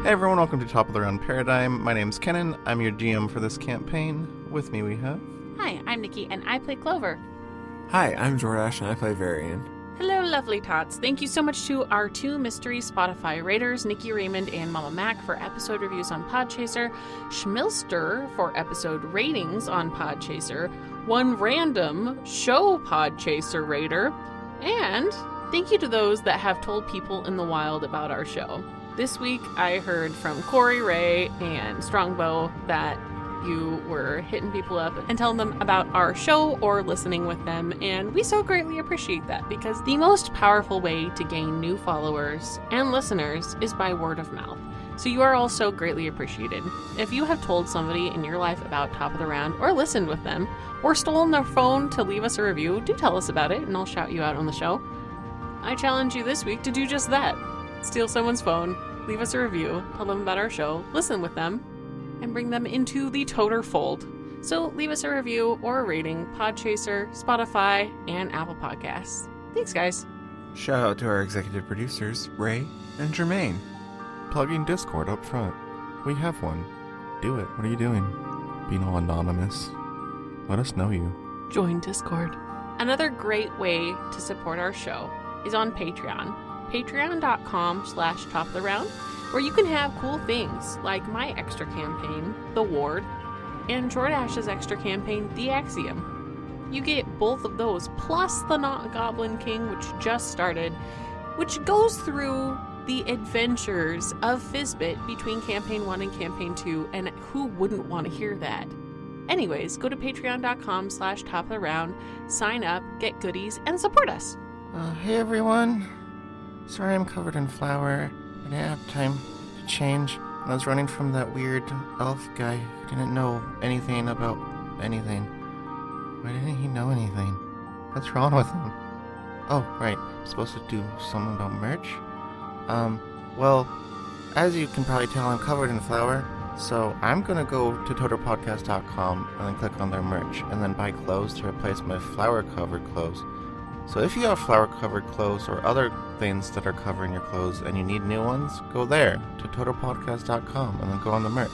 Hey everyone, welcome to Top of the Round Paradigm. My name's Kenan. I'm your GM for this campaign. With me we have... Hi, I'm Nikki, and I play Clover. Hi, I'm Jordash, and I play Varian. Hello, lovely tots. Thank you so much to our two mystery Spotify raters, Nikki Raymond and Mama Mac, for episode reviews on Podchaser, Schmilster for episode ratings on Podchaser, one random show Podchaser rater, and thank you to those that have told people in the wild about our show. This week, I heard from Corey, Ray, and Strongbow that you were hitting people up and telling them about our show or listening with them, and we so greatly appreciate that because the most powerful way to gain new followers and listeners is by word of mouth. So you are all so greatly appreciated. If you have told somebody in your life about Top of the Round or listened with them or stolen their phone to leave us a review, do tell us about it and I'll shout you out on the show. I challenge you this week to do just that. Steal someone's phone, leave us a review, tell them about our show, listen with them, and bring them into the Toter fold. So leave us a review or a rating, Podchaser, Spotify, and Apple Podcasts. Thanks, guys. Shout out to our executive producers, Ray and Jermaine. Plugging Discord up front. We have one. Do it. What are you doing? Being all anonymous. Let us know you. Join Discord. Another great way to support our show is on Patreon. Patreon.com/topoftheround, where you can have cool things like my extra campaign, The Ward, and Jordash's extra campaign, The Axiom. You get both of those, plus the Not Goblin King, which just started, which goes through the adventures of Fizbit between Campaign 1 and Campaign 2, and who wouldn't want to hear that? Anyways, go to patreon.com/topoftheround, sign up, get goodies, and support us. Hey everyone. Sorry I'm covered in flour. I didn't have time to change. I was running from that weird elf guy who didn't know anything about anything. Why didn't he know anything? What's wrong with him? Oh, right. I'm supposed to do something about merch? Well, as you can probably tell, I'm covered in flour. So I'm gonna go to toterpodcast.com and then click on their merch and then buy clothes to replace my flour-covered clothes. So if you have flour-covered clothes or other things that are covering your clothes and you need new ones, go there to totalpodcast.com and then go on the merch.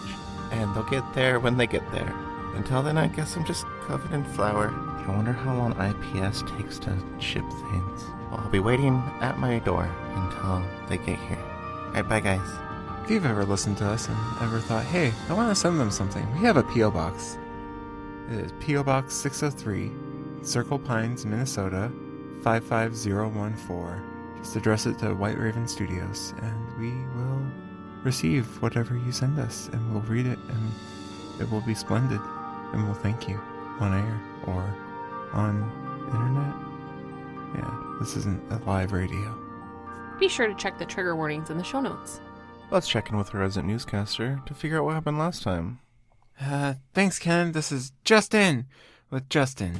And they'll get there when they get there. Until then, I guess I'm just covered in flour. I wonder how long IPS takes to ship things. Well, I'll be waiting at my door until they get here. Alright, bye guys. If you've ever listened to us and ever thought, hey, I want to send them something, we have a P.O. Box. It is P.O. Box 603, Circle Pines, Minnesota, 55014. Just address it to White Raven Studios, and we will receive whatever you send us, and we'll read it, and it will be splendid, and we'll thank you on air or on internet. Yeah, this isn't a live radio. Be sure to check the trigger warnings in the show notes. Let's check in with our resident newscaster to figure out what happened last time. Thanks, Ken. This is Justin with Justin.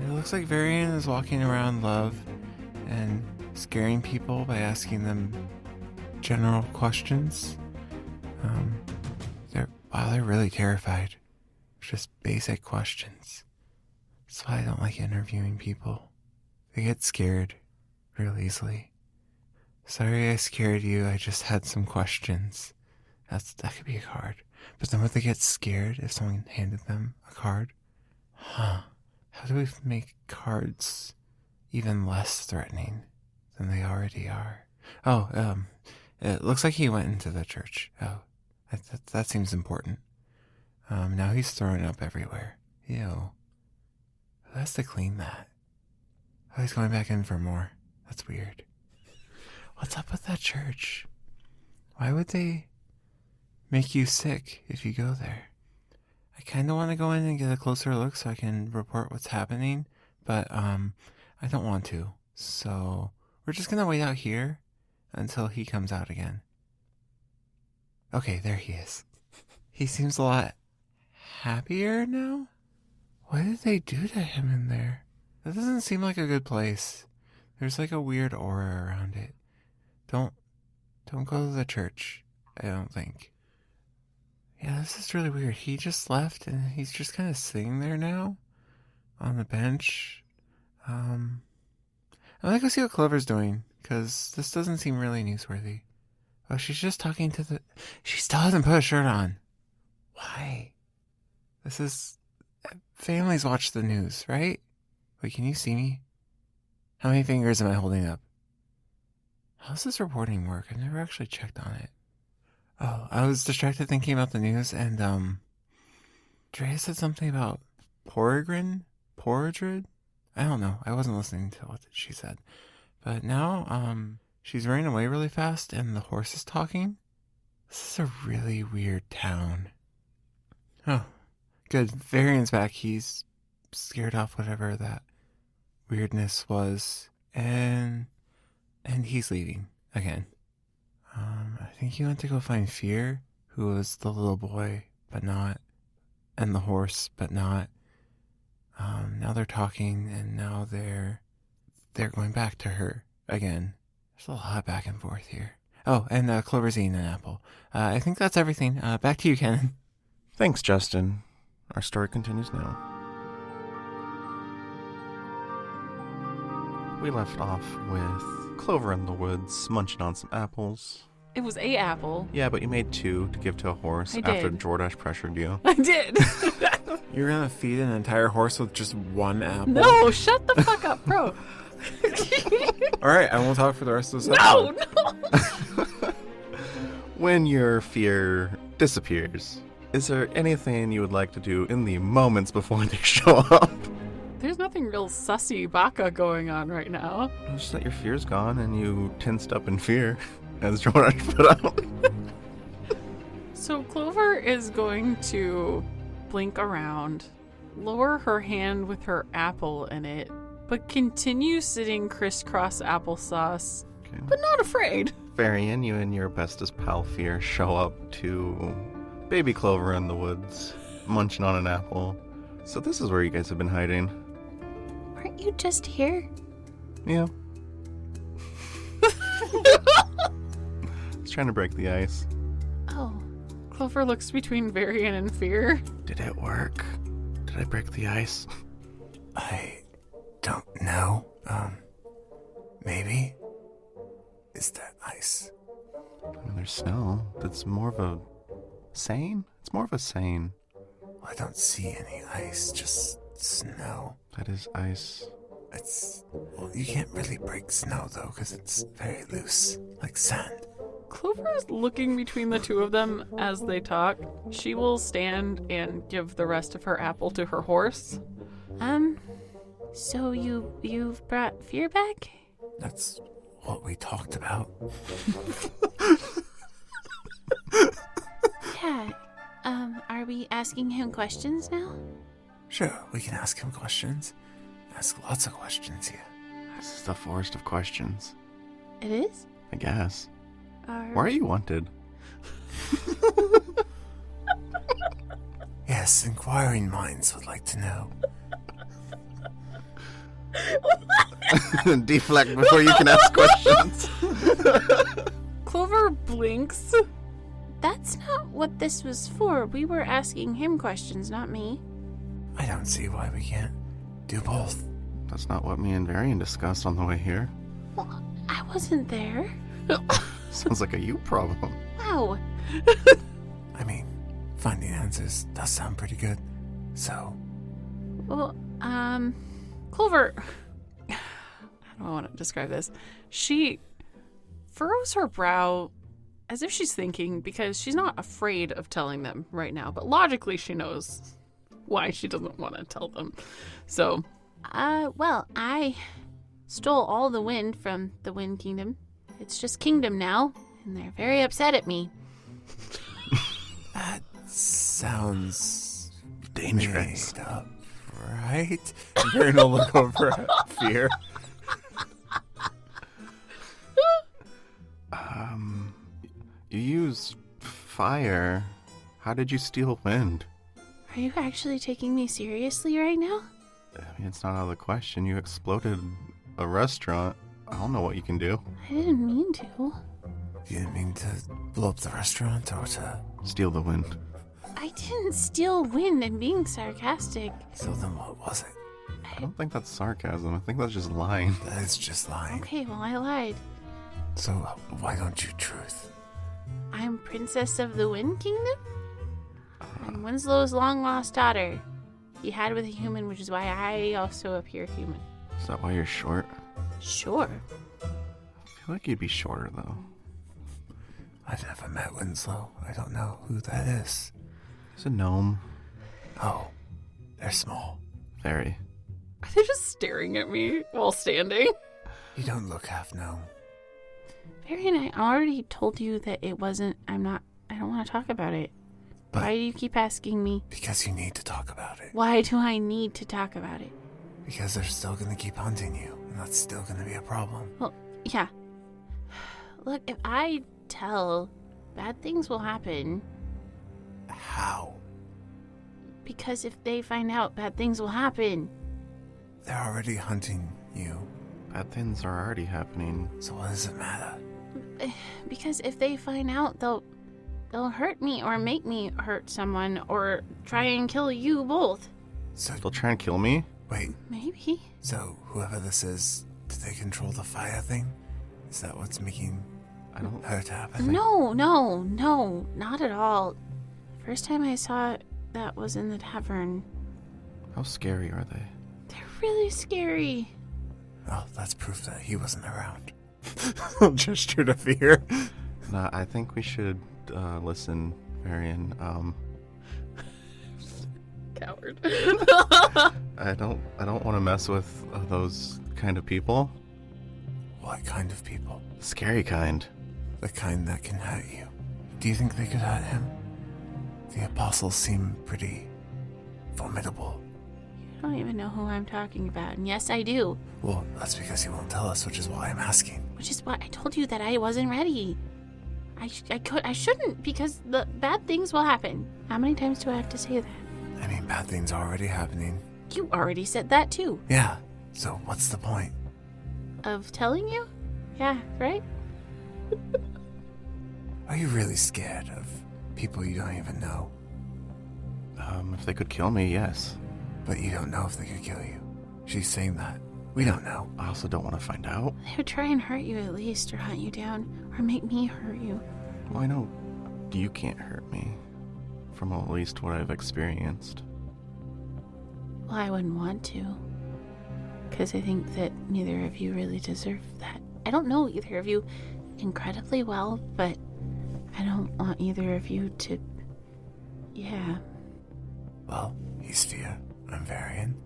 It looks like Varian is walking around Love and scaring people by asking them general questions. They're really terrified. Just basic questions. That's why I don't like interviewing people. They get scared real easily. Sorry I scared you, I just had some questions. That could be a card. But then would they get scared if someone handed them a card? How do we make cards even less threatening than they already are? It looks like he went into the church. That seems important. Now he's throwing up everywhere. Ew. Who has to clean that? Oh, he's going back in for more. That's weird. What's up with that church? Why would they make you sick if you go there? I kind of want to go in and get a closer look so I can report what's happening, but I don't want to. So we're just going to wait out here until he comes out again. Okay, there he is. He seems a lot happier now? What did they do to him in there? That doesn't seem like a good place. There's like a weird aura around it. Don't go to the church, I don't think. Yeah, this is really weird. He just left and he's just kind of sitting there now on the bench. I'm gonna go see what Clover's doing, because this doesn't seem really newsworthy. Oh, she's just talking to the... She still hasn't put a shirt on. Why? This is... Families watch the news, right? Wait, can you see me? How many fingers am I holding up? How does this reporting work? I've never actually checked on it. Oh, I was distracted thinking about the news, and, Drea said something about Porridrid? I don't know. I wasn't listening to what she said. But now, she's running away really fast, and the horse is talking. This is a really weird town. Oh, good. Varian's back. He's scared off whatever that weirdness was. And he's leaving again. I think he went to go find Fear, who was the little boy, but not, and the horse, but not. Now they're talking, and now they're going back to her again. There's a lot of back and forth here. Oh, and Clover's eating an apple. I think that's everything. Back to you, Kenan. Thanks, Justin. Our story continues now. We left off with Clover in the woods, munching on some apples. It was a apple. Yeah, but you made 2 to give to a horse I after did. Jordash pressured you. I did. You're gonna feed an entire horse with just one apple? No, shut the fuck up, bro. Alright, I won't talk for the rest of this No, episode. no. When your fear disappears, is there anything you would like to do in the moments before they show up? There's nothing real sussy baka going on right now. Just that your fear's gone and you tensed up in fear, as Jordash put out. So Clover is going to blink around, lower her hand with her apple in it, but continue sitting crisscross applesauce, Okay. but not afraid. Varian, you and your bestest pal Fear show up to baby Clover in the woods, munching on an apple. So this is where you guys have been hiding. Weren't you just here? Yeah. Just trying to break the ice. Oh, Clover looks between Varian and Fear. Did it work? Did I break the ice? I don't know. Maybe? Is that ice? I mean, there's snow. That's more of a sane? It's more of a sane. I don't see any ice, just snow. That is ice. Well, you can't really break snow, though, because it's very loose, like sand. Clover is looking between the two of them as they talk. She will stand and give the rest of her apple to her horse. so you've brought Fear back? That's what we talked about. Yeah. Are we asking him questions now? Sure, we can ask him questions. Ask lots of questions here. This is the forest of questions. It is? I guess. Are... Why are you wanted? Yes, inquiring minds would like to know. Deflect before you can ask questions. Clover blinks. That's not what this was for. We were asking him questions, not me. I don't see why we can't do both. That's not what me and Varian discussed on the way here. Well, I wasn't there. Sounds like a you problem. Wow. I mean, finding answers does sound pretty good. So, Well, Clover, I don't want to describe this. She furrows her brow as if she's thinking, because she's not afraid of telling them right now, but logically she knows why she doesn't want to tell them. So, well, I stole all the wind from the Wind Kingdom. It's just Kingdom now, and they're very upset at me. that sounds Dangerous. made up, right? Varian will look over at Fear. You use fire. How did you steal wind? Are you actually taking me seriously right now? I mean, it's not out of the question. You exploded a restaurant. I don't know what you can do. I didn't mean to. You didn't mean to blow up the restaurant or to... Steal the wind. I didn't steal wind and being sarcastic. So then what was it? I don't think that's sarcasm. I think that's just lying. That is just lying. Okay, well, I lied. So why don't you truth? I'm Princess of the Wind Kingdom. I'm Winslow's long-lost daughter. He had with a human, which is why I also appear human. Is that why you're short? Sure. I feel like you'd be shorter, though. I've never met Winslow. I don't know who that is. He's a gnome. Oh, they're small. Very. Are they just staring at me while standing? You don't look half gnome. Varian, I already told you that it wasn't. I don't want to talk about it. But Why do you keep asking me? because you need to talk about it. Why do I need to talk about it? Because they're still gonna keep hunting you, and that's still gonna be a problem. Well, yeah. Look, if I tell, bad things will happen. How? Because if they find out, bad things will happen. They're already hunting you, Bad things are already happening. so what does it matter? Because if they find out, they'll hurt me or make me hurt someone or try and kill you both. So, They'll try and kill me? wait, Maybe. so whoever this is, do they control the fire thing? Is that what's making I don't... hurt happen? No, not at all. First time I saw it, that was in the tavern. How scary are they? They're really scary. Oh, that's proof that he wasn't around. Gesture to fear. Nah, I think we should listen, Varian. Coward. I don't want to mess with those kind of people. What kind of people? Scary kind. The kind that can hurt you. Do you think they could hurt him? The apostles seem pretty formidable. You don't even know who I'm talking about. And yes, I do. Well, that's because he won't tell us, which is why I'm asking. Which is why I told you that I wasn't ready. I shouldn't, because the bad things will happen. How many times do I have to say that? I mean, bad things are already happening. You already said that too. Yeah, so what's the point? Of telling you? Yeah, right? Are you really scared of people you don't even know? If they could kill me, yes. But you don't know if they could kill you. She's saying that. We don't know. I also don't want to find out. They would try and hurt you at least, or hunt you down, or make me hurt you. Well, I know you can't hurt me. From at least what I've experienced. Well, I wouldn't want to. Because I think that neither of you really deserve that. I don't know either of you incredibly well, but I don't want either of you to... Yeah. Well, he's Fear. I'm Varian.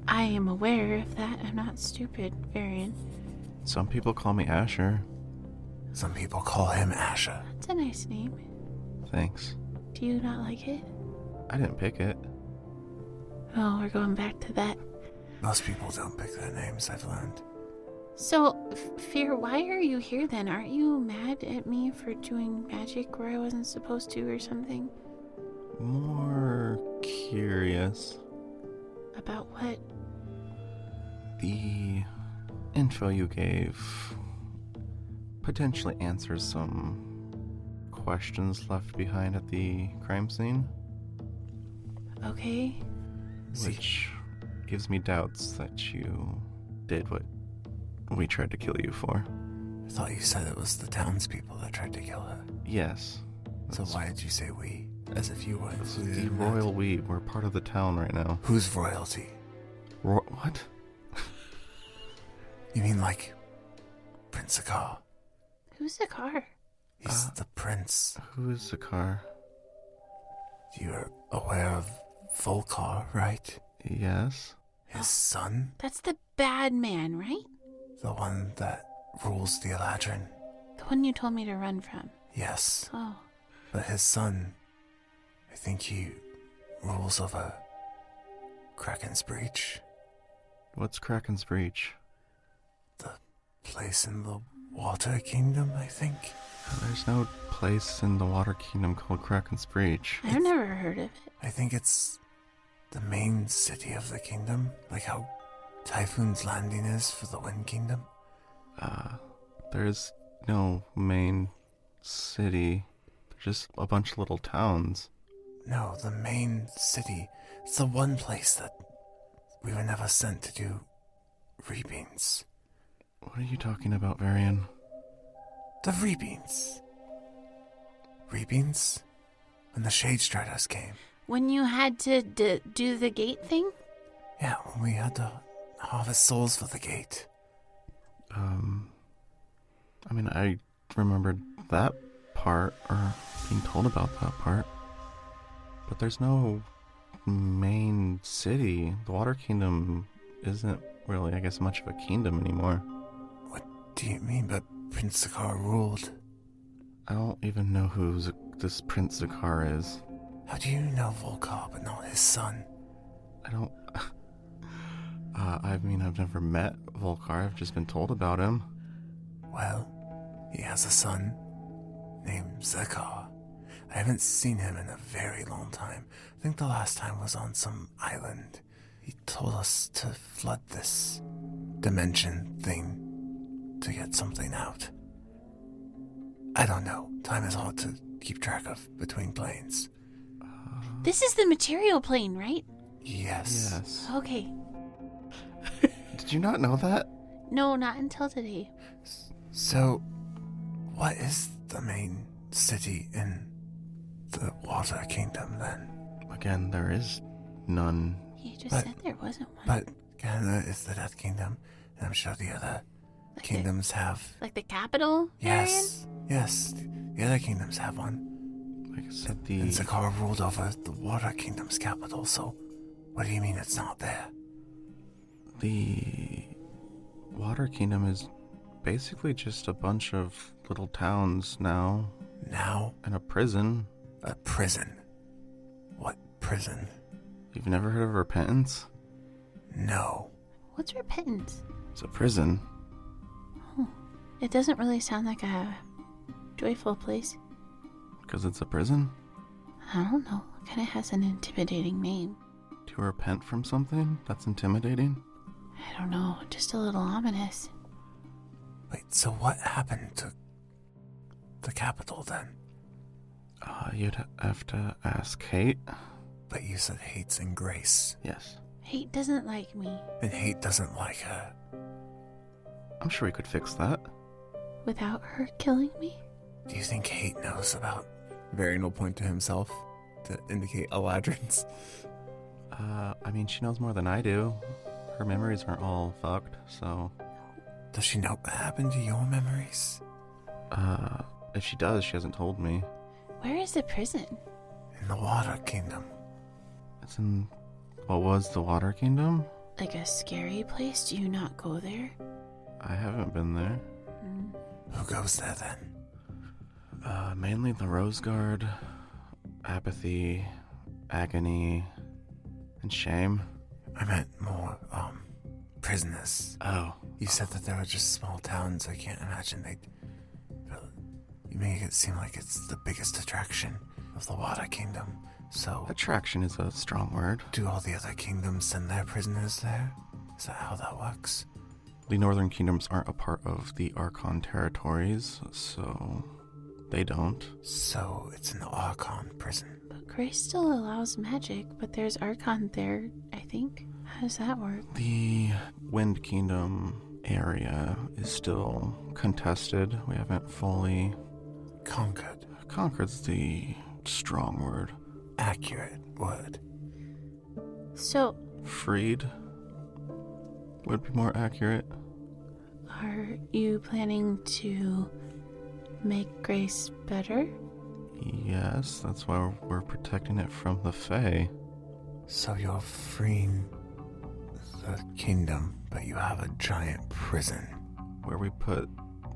I am aware of that. I'm not stupid, Varian. Some people call me Asher. Some people call him Asher. That's a nice name. Thanks. Do you not like it? I didn't pick it. Oh, we're going back to that. Most people don't pick their names, I've learned. So, Fear, why are you here then? Aren't you mad at me for doing magic where I wasn't supposed to or something? More curious. About what? The info you gave potentially answers some questions left behind at the crime scene, Okay. which gives me doubts that you did what we tried to kill you for. I thought you said it was the townspeople that tried to kill her. Yes. So why did you say we? As if you were This is included the in that. royal we. We're part of the town right now. Who's royalty? What? You mean like Prince Akar? Who's the car? He's the prince. Who is Zakar? You're aware of Volkar, right? Yes. His son? That's the bad man, right? The one that rules the Eladrin. The one you told me to run from. Yes. Oh. But his son, I think he rules over Kraken's Breach. What's Kraken's Breach? The place in the Water Kingdom, I think. There's no place in the Water Kingdom called Kraken's Breach. I've never heard of it. I think it's the main city of the kingdom, like how Typhoon's Landing is for the Wind Kingdom. There's no main city. They're just a bunch of little towns. No, the main city. It's the one place that we were never sent to do reapings. What are you talking about, Varian? The reapings. Reapings? When the Shade Striders came. When you had to do the gate thing? Yeah, when we had to harvest souls for the gate. I mean, I remembered that part, or being told about that part. But there's no main city. The Water Kingdom isn't really, I guess, much of a kingdom anymore. What do you mean by Prince Zakar ruled? I don't even know who this Prince Zakar is. How do you know Volkar but not his son? I don't... I mean, I've never met Volkar. I've just been told about him. Well, he has a son named Zakar. I haven't seen him in a very long time. I think the last time was on some island. He told us to flood this dimension thing to get something out. I don't know. Time is hard to keep track of between planes. This is the material plane, right? Yes. Yes. Okay. Did you not know that? No, not until today. So, what is the main city in the Water Kingdom then? Again, there is none. You just But- said there wasn't one. But Canada is the Death Kingdom, and I'm sure the other Like kingdoms have. Like the capital? Yes. Yes. The other kingdoms have one. Like I said, And Zakar ruled over the Water Kingdom's capital, so what do you mean it's not there? The Water Kingdom is basically just a bunch of little towns now, Now, and a prison. a prison. What prison? You've never heard of Repentance? No. What's repentance? It's a prison. It doesn't really sound like a joyful place. Because it's a prison? I don't know. It kind of has an intimidating name. To repent from something? That's intimidating? I don't know. Just a little ominous. Wait, so what happened to the capital then? You'd have to ask Kate. But you said Hate's in Grace, Yes. Hate doesn't like me. and Hate doesn't like her. I'm sure we could fix that. Without her killing me? Do you think Hate knows about... Varian will point to himself to indicate Eladrin's. I mean, she knows more than I do. Her memories aren't all fucked, so... Does she know what happened to your memories? If she does, she hasn't told me. Where is the prison? In the Water Kingdom. It's in what was the Water Kingdom? Like a scary place? Do you not go there? I haven't been there. Who goes there then? Mainly the Rose Guard, apathy, agony, and shame. I meant more, prisoners. Oh, You said that there were just small towns. I can't imagine they'd... You make it seem like it's the biggest attraction of the Water Kingdom. So, attraction is a strong word. do all the other kingdoms send their prisoners there? Is that how that works? The Northern Kingdoms aren't a part of the Archon territories, so they don't. So, it's an Archon prison. But Grace still allows magic, but there's Archon there, I think. How does that work? The Wind Kingdom area is still contested. We haven't fully... Conquered. Conquered's the strong word. Accurate word. So, Freed would be more accurate. are you planning to make Grace better? Yes, that's why we're protecting it from the Fae. So you're freeing the kingdom, but you have a giant prison. Where we put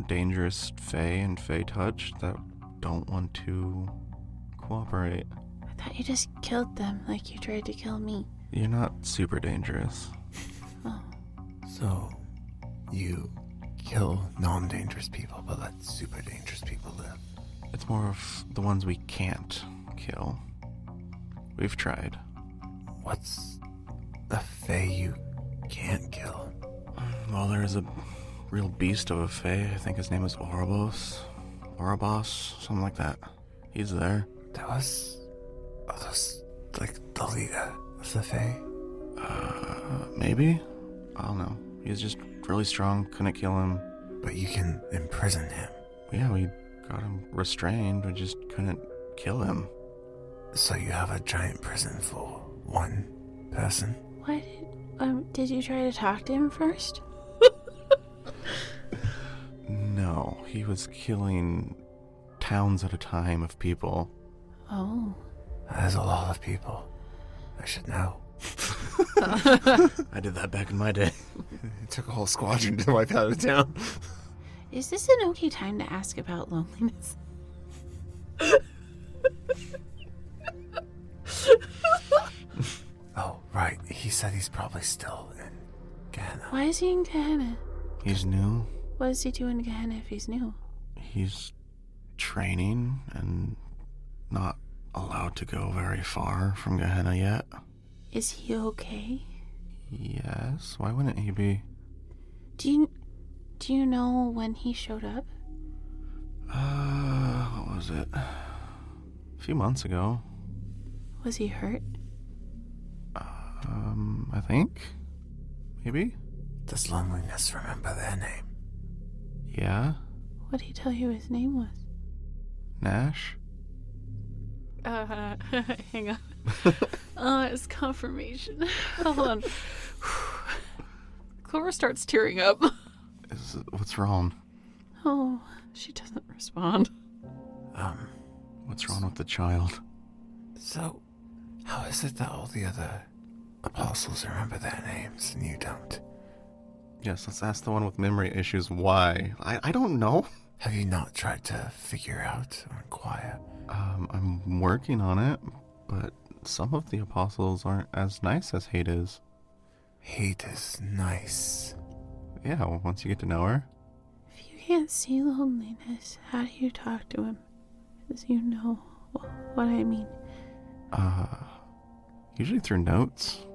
dangerous Fae and Fae touch that don't want to cooperate. I thought you just killed them like you tried to kill me. You're not super dangerous. Oh, So you kill non-dangerous people, but let super dangerous people live. It's more of the ones we can't kill. We've tried. What's the Fae you can't kill? Well, there's a real beast of a Fae. I think his name is Ouroboros, something like that. He's there. There was Are those, like, the leader of the Fae? Maybe? I don't know. He's just really strong, couldn't kill him. But you can imprison him. Yeah, we got him restrained, we just couldn't kill him. So you have a giant prison for one person? What? Did you try to talk to him first? No, he was killing towns at a time of people. Oh. There's a lot of people. I should know. I did that back in my day. It took a whole squadron to wipe out a town. Is this an okay time to ask about loneliness? Oh, right. He said he's probably still in Gehenna. Why is he in Gehenna? He's new. What does he do in Gehenna if he's new? He's training and not allowed to go very far from Gehenna yet. Is he okay? Yes, why wouldn't he be? Do you know when he showed up? What was it? A few months ago. Was he hurt? I think? Maybe? Does loneliness remember their name? Yeah? What'd he tell you his name was? Nash? Hang on. It's confirmation. Hold on. Clover starts tearing up. What's wrong? Oh, she doesn't respond. What's wrong with the child? So, how is it that all the other apostles remember their names and you don't? Yes, let's ask the one with memory issues why. I don't know. Have you not tried to figure out or inquire? I'm working on it, but some of the apostles aren't as nice as Hate is. Hate is nice. Yeah, once you get to know her. If you can't see loneliness, how do you talk to him? Because you know what I mean. Usually through notes.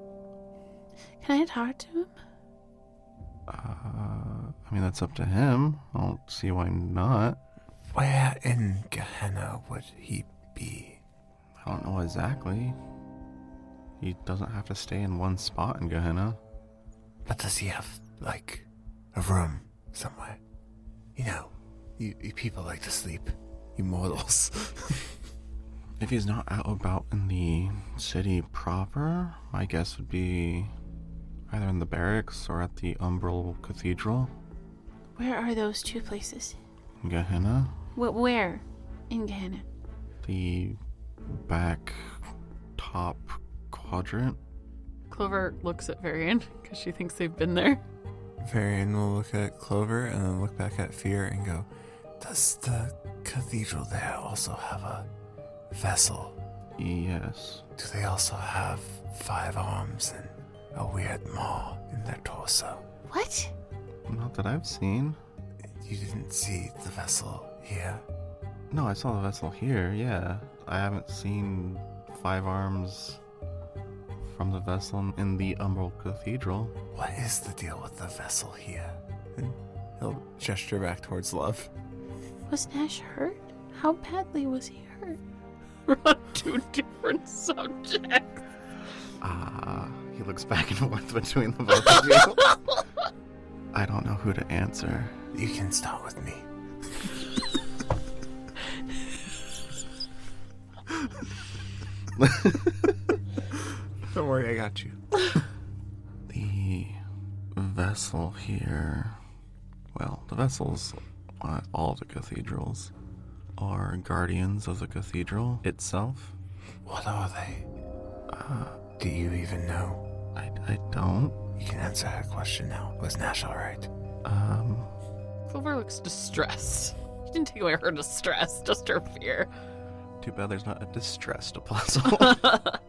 Can I talk to him? I mean, that's up to him. I don't see why not. Where in Gehenna would he be? I don't know exactly. He doesn't have to stay in one spot in Gehenna. But does he have, like, a room somewhere? You know, you people like to sleep. You mortals. If he's not out about in the city proper, my guess would be either in the barracks or at the Umbral Cathedral. Where are those two places? Gehenna? Where in Gehenna? The back top quadrant. Clover looks at Varian because she thinks they've been there. Varian will look at Clover and then look back at Fear and go, does the cathedral there also have a vessel? Yes. Do they also have 5 arms and a weird maw in their torso? What? Not that I've seen. You didn't see the vessel here? No, I saw the vessel here, yeah. I haven't seen 5 arms from the vessel in the Umbral Cathedral. What is the deal with the vessel here? And he'll gesture back towards Love. Was Nash hurt? How badly was he hurt? We're on 2 different subjects. He looks back and forth between the both of you. I don't know who to answer. You can start with me. Don't worry, I got you. The vessel here... Well, the vessels at all the cathedrals are guardians of the cathedral itself. What are they? Do you even know? I don't. You can answer her question now. Was Nash alright? Clover looks distressed. You didn't take away her distress, just her fear. Too bad there's not a distressed apostle.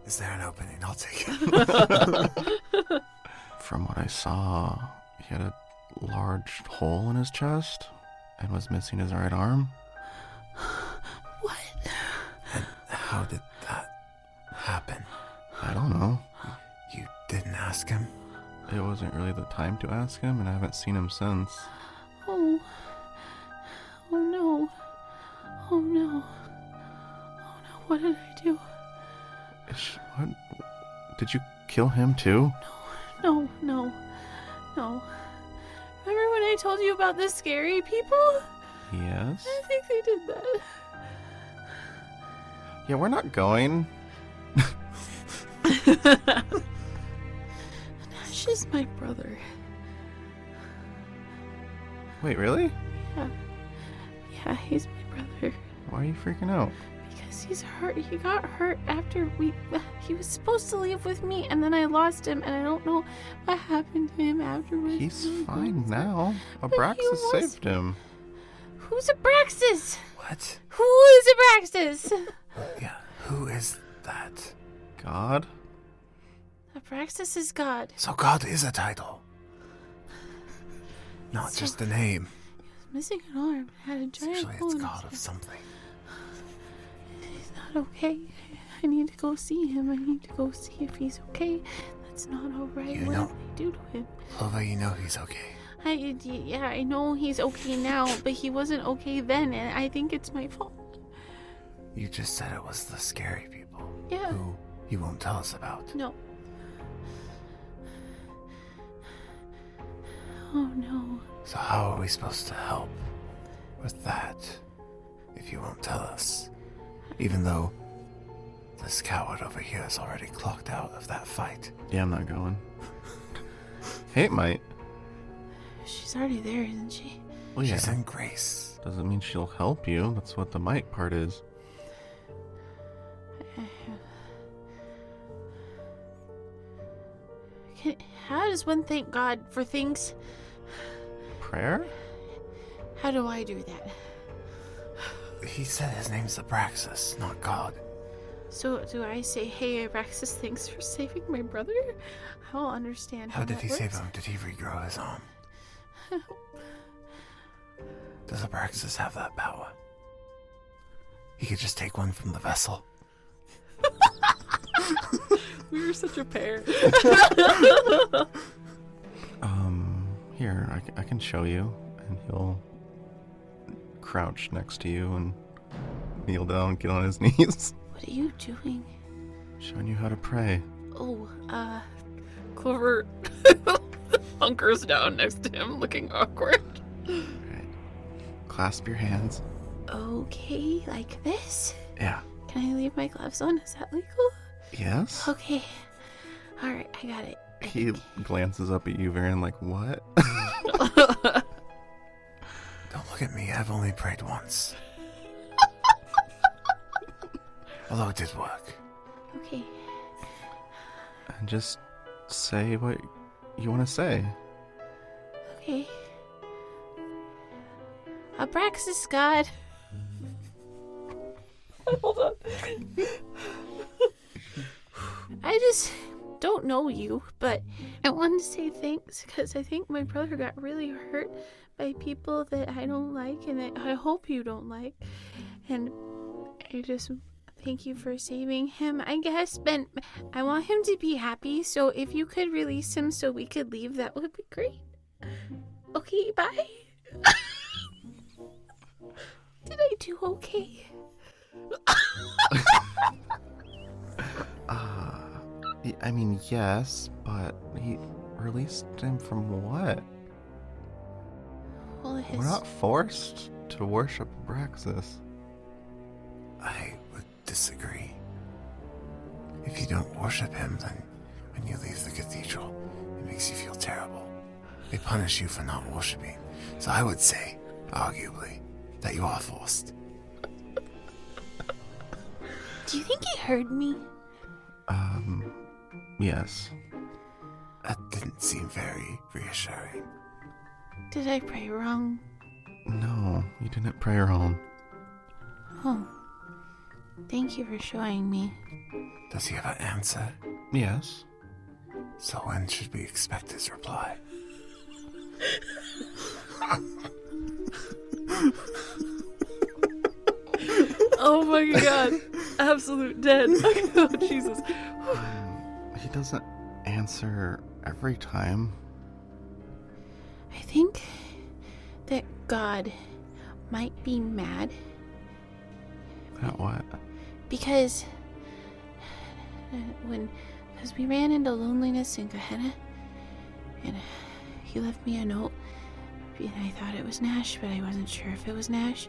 Is there an opening? I'll take it. From what I saw, he had a large hole in his chest and was missing his right arm. What? And how did that happen? I don't know. You didn't ask him? It wasn't really the time to ask him, and I haven't seen him since. Oh. Oh no. Oh no. Oh no, what did I do? What? Did you kill him too? No. Remember when I told you about the scary people? Yes. I think they did that. Yeah, we're not going. Nash is my brother. Wait, really? Yeah, he's my brother. Why are you freaking out? Because he's hurt. He got hurt after he was supposed to leave with me, and then I lost him, and I don't know what happened to him afterwards. He's fine now. But Abraxas he was- saved him. Who's Abraxas? What? Who is Abraxas? Yeah, who is that? God? Abraxas is God. So God is a title. Not So- just a name. Missing an arm. Had a giant Usually hole it's in his God head. of something. He's not okay. I need to go see him. I need to go see if he's okay. That's not alright. You What know- did I do to him? Clova, you know he's okay. I know he's okay now, but he wasn't okay then, and I think it's my fault. You just said it was the scary people. Yeah. Who you won't tell us about. No. Oh no. So how are we supposed to help with that if you won't tell us? Even though this coward over here is already clocked out of that fight. Yeah, I'm not going. Hey, it might. She's already there, isn't she? Well, yeah. She's in grace. Doesn't mean she'll help you. That's what the might part is. How does one thank God for things? Prayer? How do I do that? He said his name's Abraxas, not God. So do I say, hey, Abraxas, thanks for saving my brother? I don't understand How did that he save works. him? Did he regrow his arm? Does Abraxas have that power? He could just take one from the vessel. We were such a pair. Here, I can show you, and he'll crouch next to you and kneel down and get on his knees. What are you doing? Showing you how to pray. Oh, Clover hunkers down next to him, looking awkward. Alright. Clasp your hands. okay, like this? Yeah. Can I leave my gloves on? Is that legal? Yes? Okay. Alright, I got it. He glances up at you, Varian, like, what? Don't look at me, I've only prayed once. Although it did work. Okay. And just say what you want to say. Okay. Abraxas God. Hold on. I just don't know you, but I wanted to say thanks because I think my brother got really hurt by people that I don't like and that I hope you don't like. And I just thank you for saving him, I guess. But I want him to be happy, so if you could release him so we could leave, that would be great. Okay, bye. Did I do okay? I mean, yes, but he released him from what? Well, We're not forced to worship Abraxas. I would disagree. If you don't worship him, then when you leave the cathedral, it makes you feel terrible. They punish you for not worshiping. So I would say, arguably, that you are forced. Do you think he heard me? Yes. That didn't seem very reassuring. Did I pray wrong? No, you didn't pray wrong. Oh. Thank you for showing me. Does he have an answer? Yes. So when should we expect his reply? Oh my god. Absolute dead. Oh, Jesus. He doesn't answer every time. I think that God might be mad At what? because Because we ran into loneliness in Gehenna, and he left me a note, and I thought it was Nash, but I wasn't sure if it was Nash.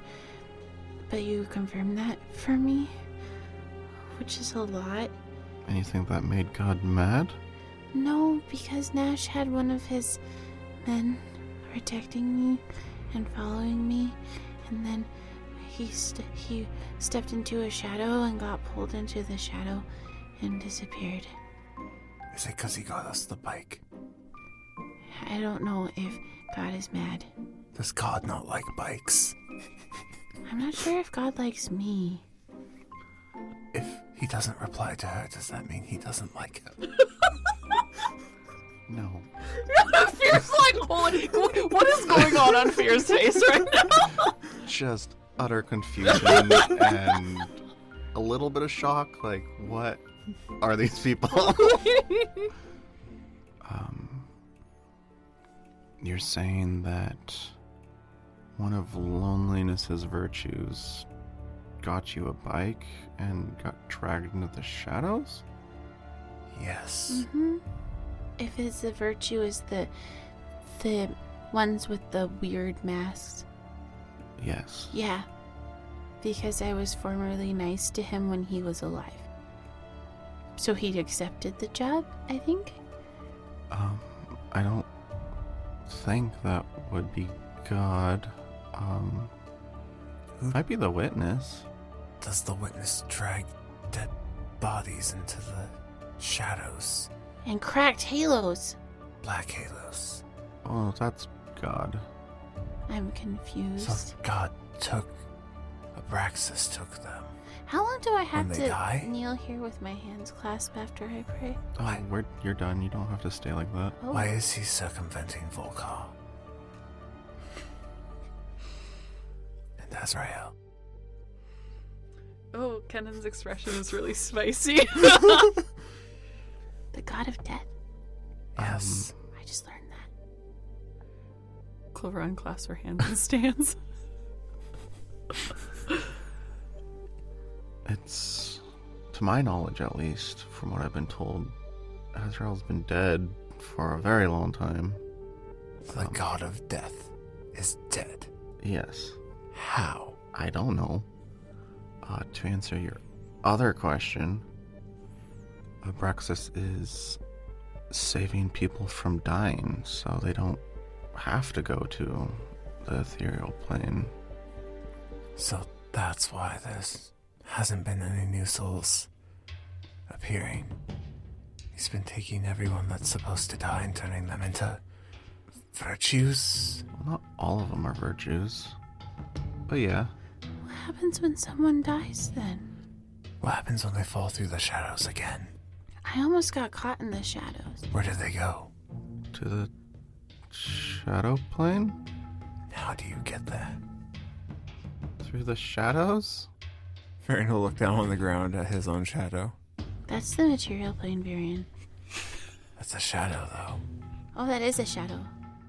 But you confirmed that for me, which is a lot. And you think that made God mad? No, because Nash had one of his men protecting me and following me, and then he stepped into a shadow and got pulled into the shadow and disappeared. Is it because he got us the bike? I don't know if God is mad. Does God not like bikes? I'm not sure if God likes me. If he doesn't reply to her, does that mean he doesn't like her? No. Fear's like, holy, what is going on Fear's face right now? Just utter confusion and a little bit of shock. Like, what are these people? You're saying that one of loneliness's virtues got you a bike and got dragged into the shadows? Yes. Mm-hmm. If it's the virtue is the ones with the weird masks. Yes. Yeah. Because I was formerly nice to him when he was alive. So he'd accepted the job, I think? I don't think that would be God. Might be the witness. Does the witness drag dead bodies into the shadows? And cracked halos. Black halos. Oh, that's God. I'm confused. So God Abraxas took them. How long do I have When they to die? kneel here with my hands clasped after I pray? Oh, you're done. You don't have to stay like that. Oh. Why is he circumventing Volcar? And Azrael. Oh, Kennan's expression is really spicy. The god of death. Yes. I just learned that. Clover unclasps her hands and stands. It's, to my knowledge at least, from what I've been told, Azrael's been dead for a very long time. The god of death is dead. Yes. How? I don't know. To answer your other question, Abraxas is saving people from dying so they don't have to go to the ethereal plane. So that's why hasn't been any new souls appearing. He's been taking everyone that's supposed to die and turning them into virtues. Well, not all of them are virtues. But yeah. What happens when someone dies then? What happens when they fall through the shadows again? I almost got caught in the shadows. Where do they go? To the shadow plane? How do you get there? Through the shadows? Farron will look down on the ground at his own shadow. That's the material plane, Varian. That's a shadow, though. Oh, that is a shadow.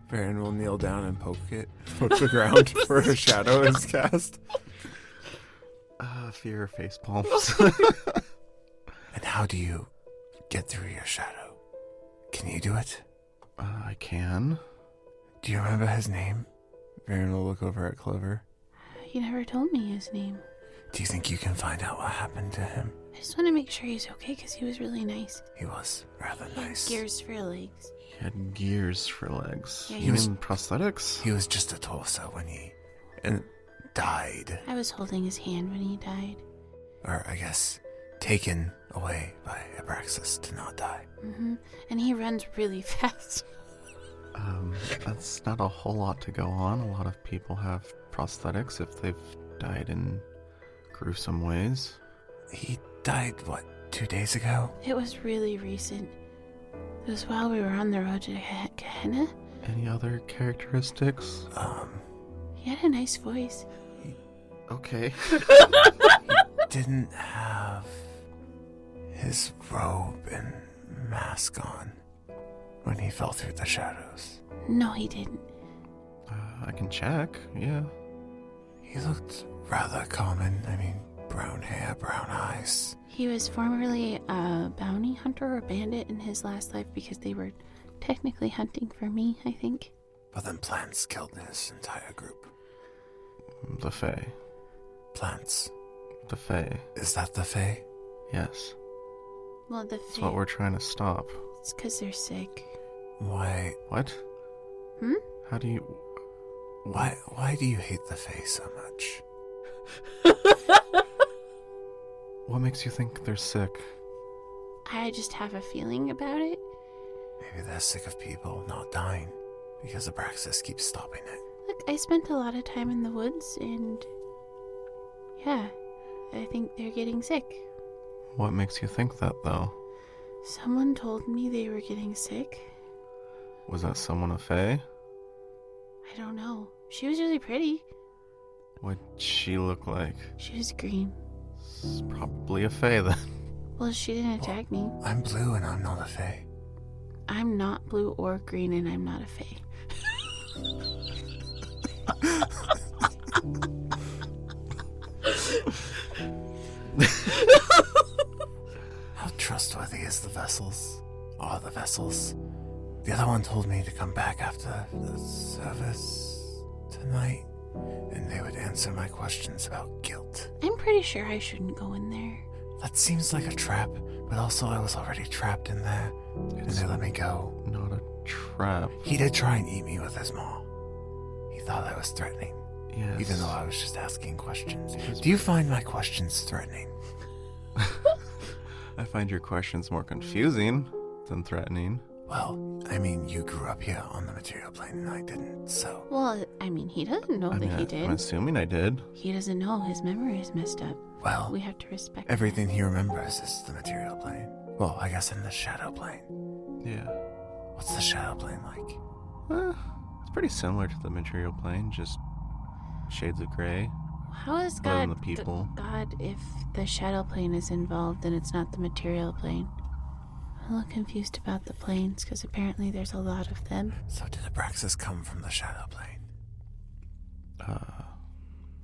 Farron will kneel down and poke the ground for a shadow is cast. Fear face palms. And how do you get through your shadow? Can you do it? I can. Do you remember his name? Farron will look over at Clover. You never told me his name. Do you think you can find out what happened to him? I just want to make sure he's okay because he was really nice. He was rather He had nice. gears for legs. He had gears for legs. Yeah, You he mean prosthetics? He was just a torso when he And died. I was holding his hand when he died. Or, I guess, taken away by Abraxas to not die. Mm-hmm. And he runs really fast. That's not a whole lot to go on. A lot of people have prosthetics if they've died in gruesome ways. He died, 2 days ago? It was really recent. It was while we were on the road to Gehenna. Any other characteristics? He had a nice voice. Okay. Didn't have his robe and mask on when he fell through the shadows. No, he didn't. I can check, yeah. He looked rather common. I mean, brown hair, brown eyes. He was formerly a bounty hunter or bandit in his last life because they were technically hunting for me, I think. But then plants killed his entire group. The Fae. Plants. The Fae. Is that the Fae? Yes. Well, the That's what we're trying to stop. It's because they're sick. Why? What? How do you... Why do you hate the Fae so much? What makes you think they're sick? I just have a feeling about it. Maybe they're sick of people not dying because Abraxas keeps stopping it. Look, I spent a lot of time in the woods, and yeah, I think they're getting sick. What makes you think that, though? Someone told me they were getting sick. Was that someone a Fae? I don't know. She was really pretty. What'd she look like? She was green. It's probably a Fae, then. Well, she didn't attack me. I'm blue and I'm not a Fae. I'm not blue or green, and I'm not a Fae. How trustworthy is the vessels? Are the vessels? The other one told me to come back after the service tonight, and they would answer my questions about guilt. I'm pretty sure I shouldn't go in there. That seems like a trap, but also I was already trapped in there, and they let me go. Not a trap. He did try and eat me with his maw. He thought I was threatening, Yes. even though I was just asking questions. Do you find my questions threatening? I find your questions more confusing than threatening. Well, I mean, you grew up here on the material plane and I didn't, so... Well, I mean, he doesn't know that he did. I'm assuming I did. He doesn't know. His memory is messed up. Well, We have to respect everything he remembers is the material plane. Well, I guess in the shadow plane. Yeah. What's the shadow plane like? It's pretty similar to the material plane, just shades of gray. that. How is Other than God the people. God if the shadow plane is involved and it's not the material plane? I'm a little confused about the planes because apparently there's a lot of them. So did Abraxas come from the shadow plane?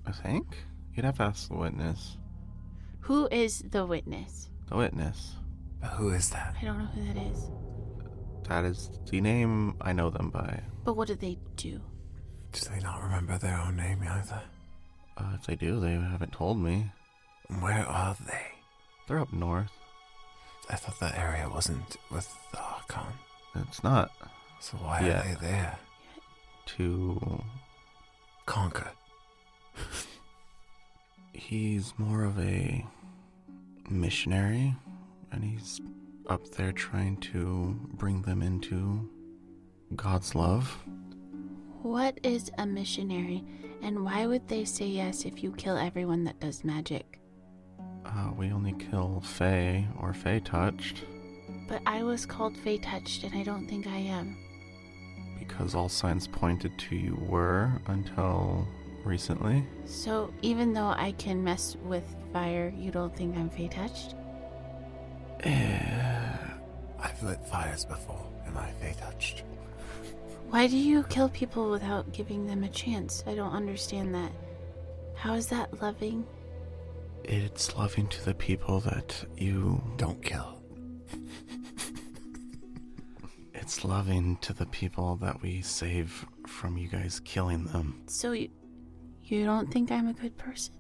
I think? You'd have to ask the witness. Who is the witness? The witness. But who is that? I don't know who that is. That is the name I know them by. But what did they do? Do they not remember their own name either? If they do, they haven't told me. Where are they? They're up north. I thought that area wasn't with the Archon. It's not. So why Yeah. are they there? To... Conquer. He's more of a missionary, and he's up there trying to bring them into God's love. What is a missionary, and why would they say yes if you kill everyone that does magic? We only kill Fae or Fae touched But I was called Fae Touched, and I don't think I am. because all signs pointed to you were until recently. So even though I can mess with fire, you don't think I'm Fae Touched? I've lit fires before. Am I Fae touched? Why do you kill people without giving them a chance? I don't understand that. How is that loving? It's loving to the people that you... Don't kill. It's loving to the people that we save from you guys killing them. So you don't think I'm a good person?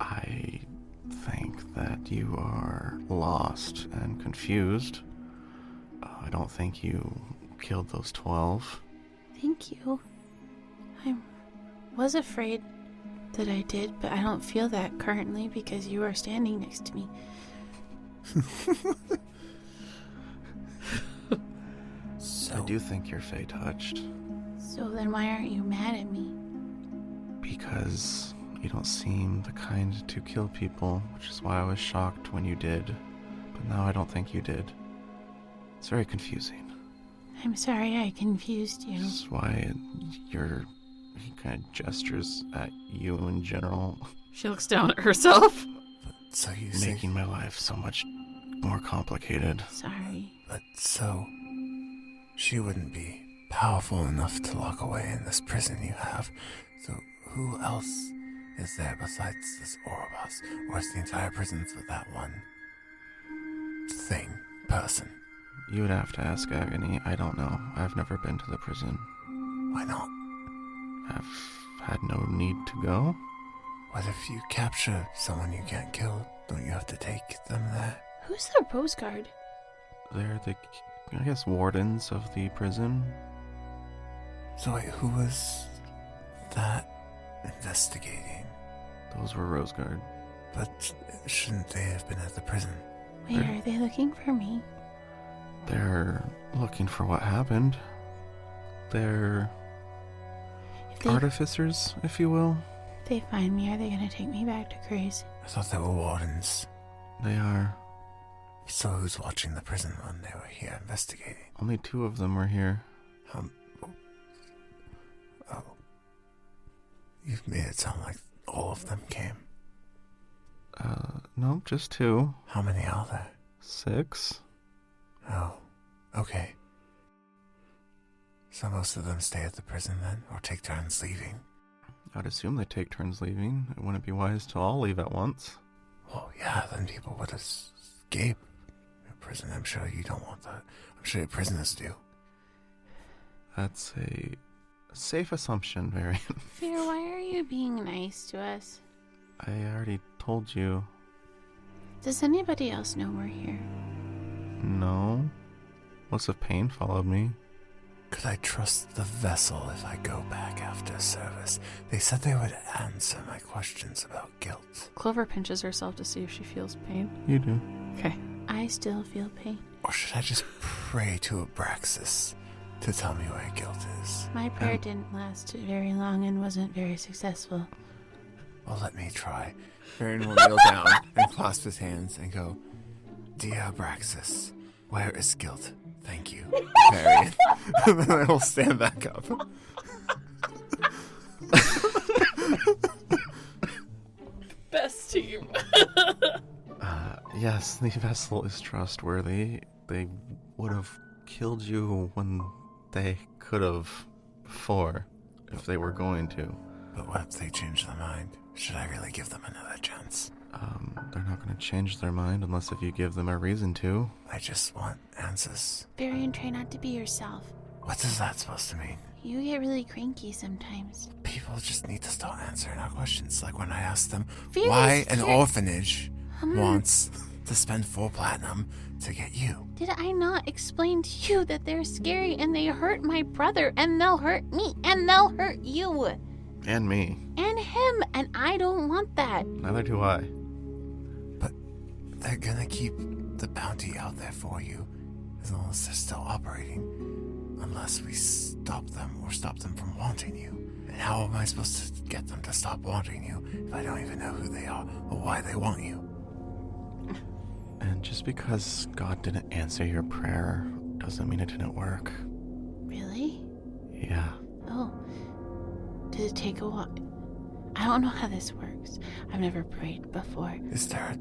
I think that you are lost and confused. I don't think you killed those 12. Thank you. I was afraid that I did, but I don't feel that currently because you are standing next to me. I do think you're Fae touched. So then why aren't you mad at me? Because you don't seem the kind to kill people, which is why I was shocked when you did. But now I don't think you did. It's very confusing. I'm sorry I confused you. This is why he kind of gestures at you in general, She looks down at herself. So you say... making my life so much more complicated. Sorry. But so... She wouldn't be powerful enough to lock away in this prison you have. So who else is there besides this Ouroboros? Or is the entire prison for that one person? You would have to ask Agony. I don't know. I've never been to the prison. Why not? I've had no need to go. What if you capture someone you can't kill? Don't you have to take them there? Who's the Rose Guard? They're the, I guess, wardens of the prison. So wait, who was that investigating? Those were Rose Guard. But shouldn't they have been at the prison? Wait, are they looking for me? They're looking for what happened. They're artificers, if you will. If they find me, are they going to take me back to Grace? I thought they were wardens. They are. So who's watching the prison when they were here investigating? Only 2 of them were here. Oh. You've made it sound like all of them came. No, just 2. How many are there? 6. Oh, okay. So most of them stay at the prison then, or take turns leaving? I'd assume they take turns leaving. It wouldn't be wise to all leave at once. Well, yeah, then people would escape prison. I'm sure you don't want that. I'm sure prisoners do. That's a safe assumption, Varian. Fear, why are you being nice to us? I already told you. Does anybody else know we're here? No. Lots of pain followed me. Could I trust the vessel if I go back after service? They said they would answer my questions about guilt. Clover pinches herself to see if she feels pain. You do. Okay. I still feel pain. Or should I just pray to Abraxas to tell me where guilt is? My prayer didn't last very long and wasn't very successful. Well, let me try. Varian will kneel down and clasp his hands and go, Dear Abraxas, where is guilt? Thank you, Varian. And then I will stand back up. Best team. Yes, the vessel is trustworthy. They would have killed you when they could have before, if they were going to. But what if they change their mind? Should I really give them another chance? They're not going to change their mind unless if you give them a reason to. I just want answers. Varian, try not to be yourself. What is that supposed to mean? You get really cranky sometimes. People just need to start answering our questions. Like when I asked them Varian's why an scared. orphanage wants to spend 4 platinum to get you. Did I not explain to you that they're scary and they hurt my brother and they'll hurt me and they'll hurt you? And me. And him, and I don't want that. Neither do I. But they're gonna keep the bounty out there for you as long as they're still operating. Unless we stop them or stop them from wanting you. And how am I supposed to get them to stop wanting you if I don't even know who they are or why they want you? And just because God didn't answer your prayer doesn't mean it didn't work. Really? Yeah. Oh. Did it take a while? I don't know how this works. I've never prayed before. Is there a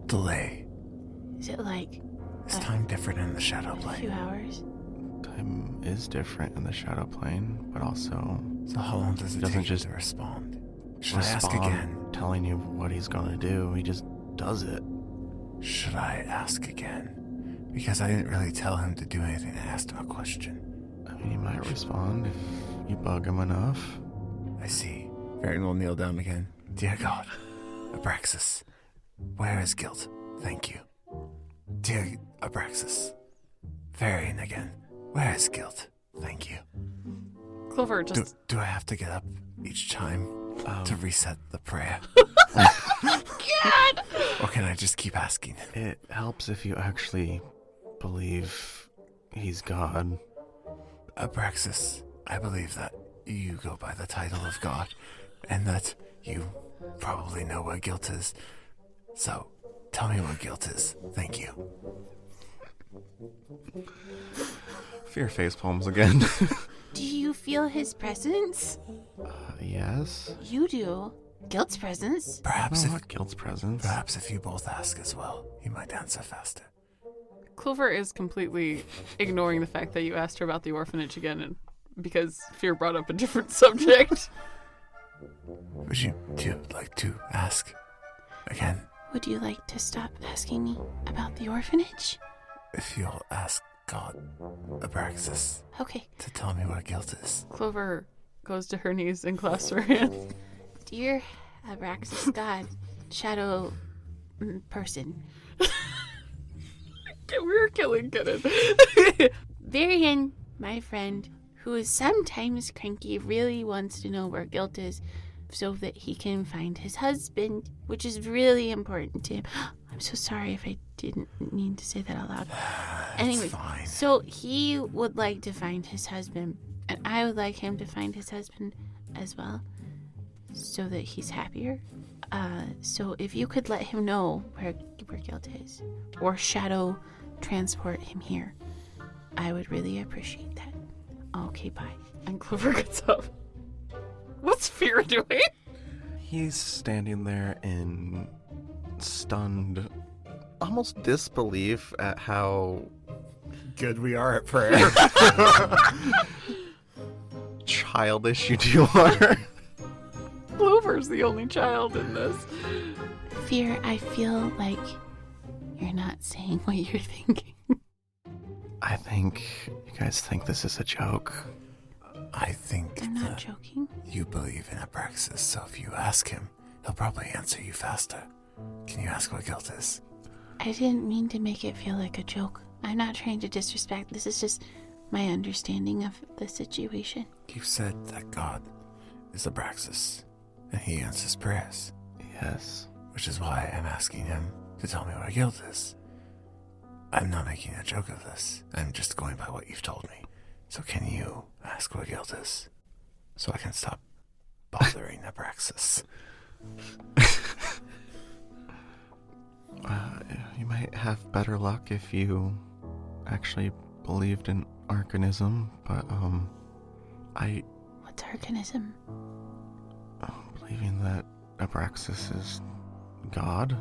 delay? Is it like Is time different in the shadow a few plane? hours? Time is different in the shadow plane, but also So how long does it doesn't take you just to respond? Should I ask respond again? telling you what he's gonna do. He just does it. Should I ask again? Because I didn't really tell him to do anything. I asked him a question. I mean, he might respond if you bug him enough. I see. Varian will kneel down again. Dear God, Abraxas, where is guilt? Thank you. Dear Abraxas, Varian again, where is guilt? Thank you. Clover just... Do I have to get up each time to reset the prayer? God! Or can I just keep asking? It helps if you actually believe he's God. Abraxas, I believe that you go by the title of God, and that you probably know where guilt is. So, tell me where guilt is. Thank you. Fear face palms again. Do you feel his presence? Yes. You do. Guilt's presence? Perhaps Not Guild's presence. Perhaps if you both ask as well, you might answer faster. Clover is completely ignoring the fact that you asked her about the orphanage again, and because Fear brought up a different subject. Would you like to ask again? Would you like to stop asking me about the orphanage? If you'll ask God, Abraxas, Okay. to tell me what guilt is. Clover goes to her knees and clasps her hands. Dear Abraxas God, shadow person. We're killing Kenneth. Varian, my friend, who is sometimes cranky, really wants to know where guilt is so that he can find his husband, which is really important to him. I'm so sorry if I didn't mean to say that out loud. Anyway, fine. so he would like to find his husband, and I would like him to find his husband as well, so that he's happier. So if you could let him know where guilt is, or shadow transport him here, I would really appreciate that. Okay, bye. And Clover gets up. What's Fear doing? He's standing there in stunned, almost disbelief at how Good we are at prayer. childish you two are. Clover's the only child in this. Fear, I feel like you're not saying what you're thinking. I think you guys think this is a joke. I think I'm not that joking. you believe in Abraxas, so if you ask him, he'll probably answer you faster. Can you ask what guilt is? I didn't mean to make it feel like a joke. I'm not trying to disrespect. This is just my understanding of the situation. You said that God is Abraxas, and he answers prayers, Yes. which is why I'm asking him to tell me what guilt is. I'm not making a joke of this. I'm just going by what you've told me. So can you ask what guilt is, so I can stop bothering Abraxas? You might have better luck if you actually believed in arcanism, but What's arcanism? believing that Abraxas is God.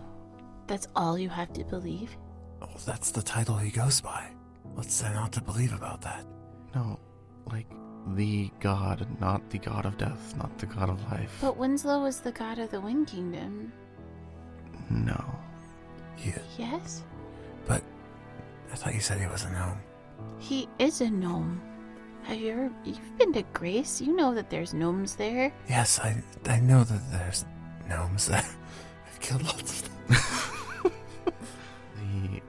That's all you have to believe? Oh, that's the title he goes by. What's there not to believe about that? No, like the god, not the god of death, not the god of life. But Winslow was the god of the Wind Kingdom. No. Yeah, Yes? but I thought you said he was a gnome. He is a gnome. You've been to Grace? You know that there's gnomes there. Yes, I know that there's gnomes there. I've killed lots of them. The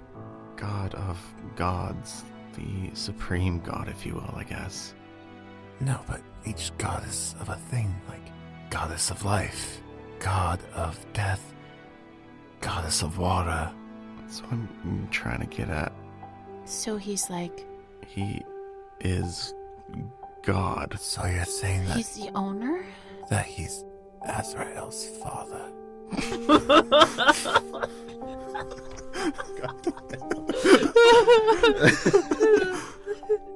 god of gods, the supreme god, if you will, I guess. No, but each goddess of a thing, like goddess of life, god of death, goddess of water. That's what I'm trying to get at. So he's like, He is God. So you're saying that he's the owner? that he's Azrael's father?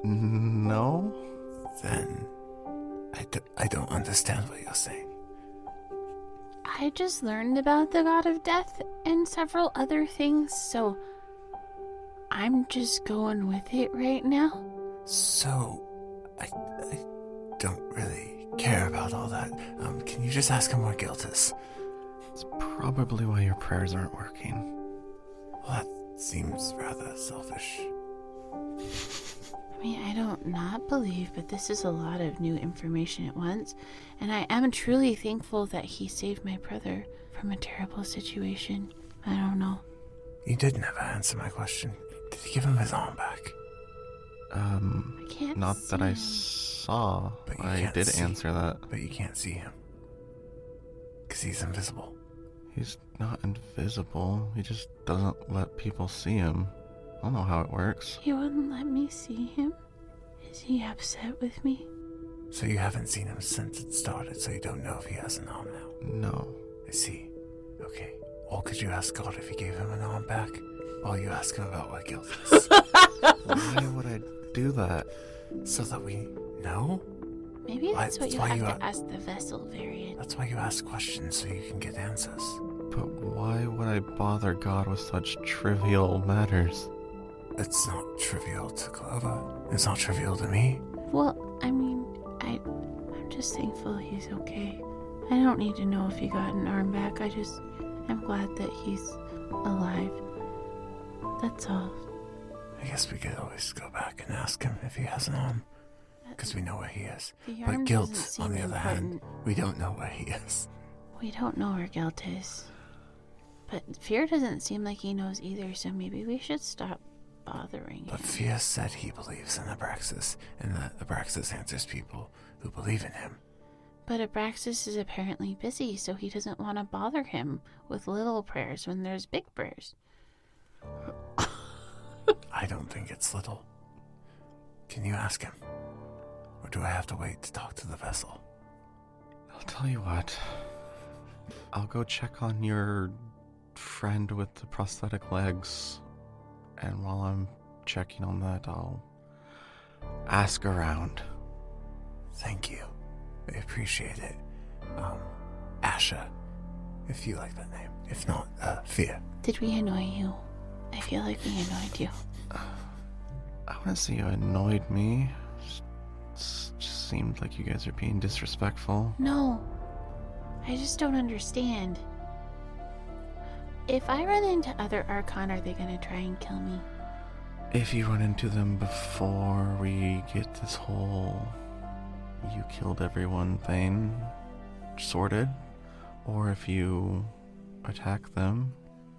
No? Then I don't understand what you're saying. I just learned about the god of death and several other things, so I'm just going with it right now. So, I don't really care about all that. Can you just ask him what guilt is? It's probably why your prayers aren't working. Well, that seems rather selfish. I mean, I don't not believe, but this is a lot of new information at once, and I am truly thankful that he saved my brother from a terrible situation. I don't know. You did never answer my question. Did he give him his arm back? I can't Not that I see. saw. But you I can't did see. answer that. But you can't see him. Because he's invisible. He's not invisible. He just doesn't let people see him. I don't know how it works. He wouldn't let me see him? Is he upset with me? So you haven't seen him since it started, so you don't know if he has an arm now. No. I see. Okay. Well, could you ask God if he gave him an arm back? While you ask him about what guilt is. Why would I do that? So that we know? Maybe Why- that's what you why have you to a- ask the vessel variant. That's why you ask questions, so you can get answers. But why would I bother God with such trivial matters? It's not trivial to Clover. It's not trivial to me. Well, I mean, I'm just thankful he's okay. I don't need to know if he got an arm back. I'm glad that he's alive. That's all. I guess we could always go back and ask him if he has an arm, because we know where he is. The But arm Guilt, doesn't seem on the other hand, important. we don't know where he is. We don't know where Guilt is. But Fear doesn't seem like he knows either, so maybe we should stop bothering But him. Fear said he believes in Abraxas, and that Abraxas answers people who believe in him. But Abraxas is apparently busy, so he doesn't want to bother him with little prayers when there's big prayers. I don't think it's little. Can you ask him? Or do I have to wait to talk to the vessel? I'll tell you what. I'll go check on your friend with the prosthetic legs. And while I'm checking on that, I'll ask around. Thank you. I appreciate it. Asha, if you like that name. If not, Fear. Did we annoy you? I feel like we annoyed you. I want to say you annoyed me. Just seemed like you guys are being disrespectful. No. I just don't understand. If I run into other Archon, are they gonna try and kill me? If you run into them before we get this whole you killed everyone thing sorted, or if you attack them,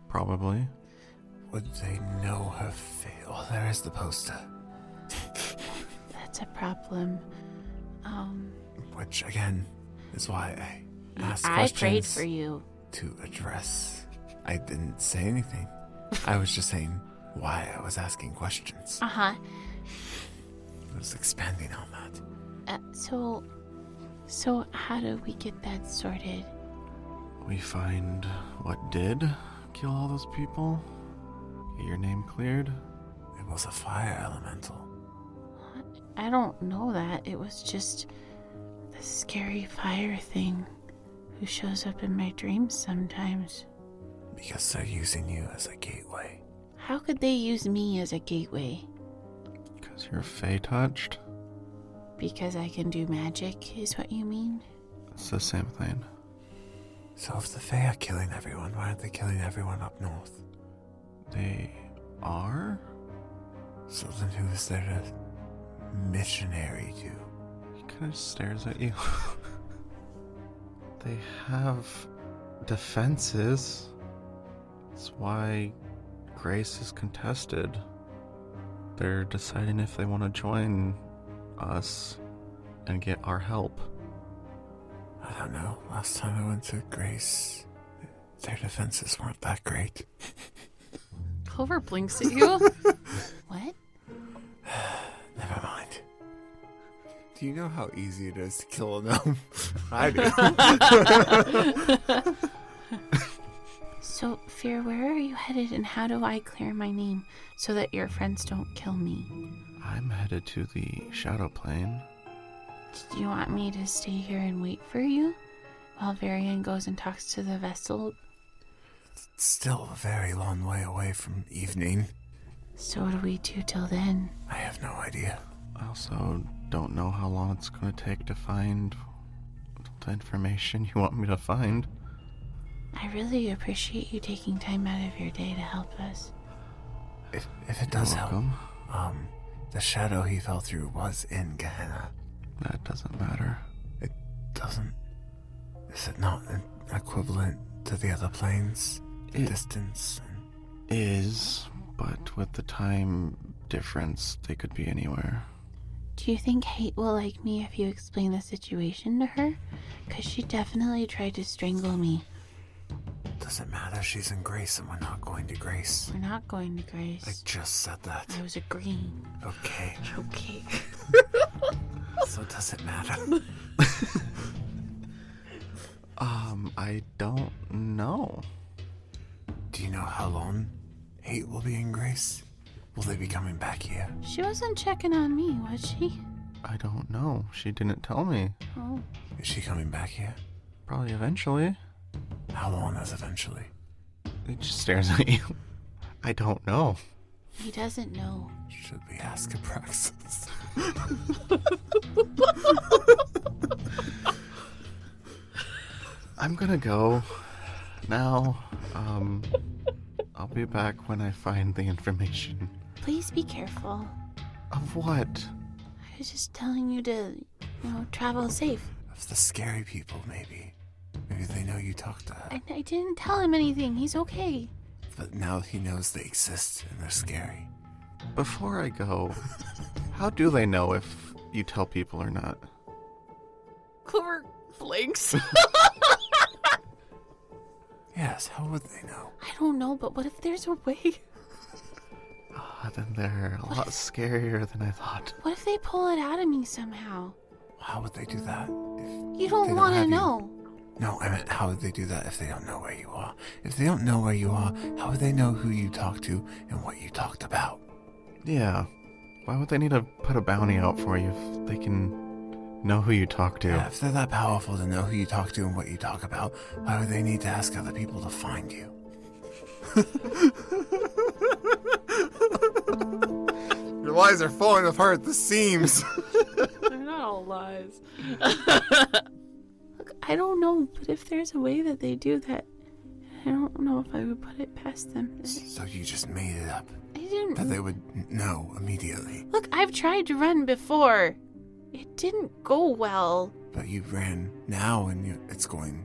probably. Would they know her fate? Oh, there is the poster. That's a problem. Which, again, is why I asked I questions prayed for you. to address. I didn't say anything. I was just saying why I was asking questions. Uh-huh. I was expanding on that. So how do we get that sorted? We find what did kill all those people, get your name cleared. It was a fire elemental. I don't know that. It was just the scary fire thing who shows up in my dreams sometimes. Because they're using you as a gateway. How could they use me as a gateway? Because you're Fey touched. Because I can do magic, is what you mean? It's the same thing. So if the Fae are killing everyone, why aren't they killing everyone up north? They are? So then who is there to missionary to? He kind of stares at you. They have defenses. That's why Grace is contested. They're deciding if they want to join us and get our help. I don't know. Last time I went to Grace, their defenses weren't that great. Clover blinks at you. What? Never mind. Do you know how easy it is to kill a gnome? I do. So, Fear, where are you headed and how do I clear my name so that your friends don't kill me? I'm headed to the Shadow Plane. Do you want me to stay here and wait for you while Varian goes and talks to the vessel? It's still a very long way away from evening. So what do we do till then? I have no idea. I also don't know how long it's going to take to find the information you want me to find. I really appreciate you taking time out of your day to help us. If it does You're help, welcome. the shadow he fell through was in Gehenna. That doesn't matter. It doesn't. Is it not equivalent to the other planes? It Distance? is, but with the time difference, they could be anywhere. Do you think Hate will like me if you explain the situation to her? Because she definitely tried to strangle me. Doesn't matter. She's in Grace and we're not going to Grace. We're not going to Grace. I just said that. I was agreeing. Okay. Okay. So does it matter? I don't know. Do you know how long Hate will be in Grace? Will they be coming back here? She wasn't checking on me, was she? I don't know. She didn't tell me. Oh. Is she coming back here? Probably eventually. How long is eventually? He just stares at you. I don't know. He doesn't know. Should we ask Abraxas? I'm gonna go now. I'll be back when I find the information. Please be careful. Of what? I was just telling you to, travel safe. Of the scary people, maybe. Maybe they know you talked to her. I didn't tell him anything. He's okay. But now he knows they exist and they're scary. Before I go, how do they know if you tell people or not? Clover blinks. Yes, how would they know? I don't know, but what if there's a way? Then they're a lot scarier than I thought. What if they pull it out of me somehow? How would they do that? You don't want to know. No, I meant how would they do that if they don't know where you are? If they don't know where you are, how would they know who you talked to and what you talked about? Yeah. Why would they need to put a bounty out for you if they can know who you talk to? Yeah, if they're that powerful to know who you talk to and what you talk about, why would they need to ask other people to find you? Your lies are falling apart at the seams. They're not all lies. Look, I don't know, but if there's a way that they do that, I don't know if I would put it past them. So you just made it up? I didn't. That they would know immediately. Look, I've tried to run before. It didn't go well. But you ran now and it's going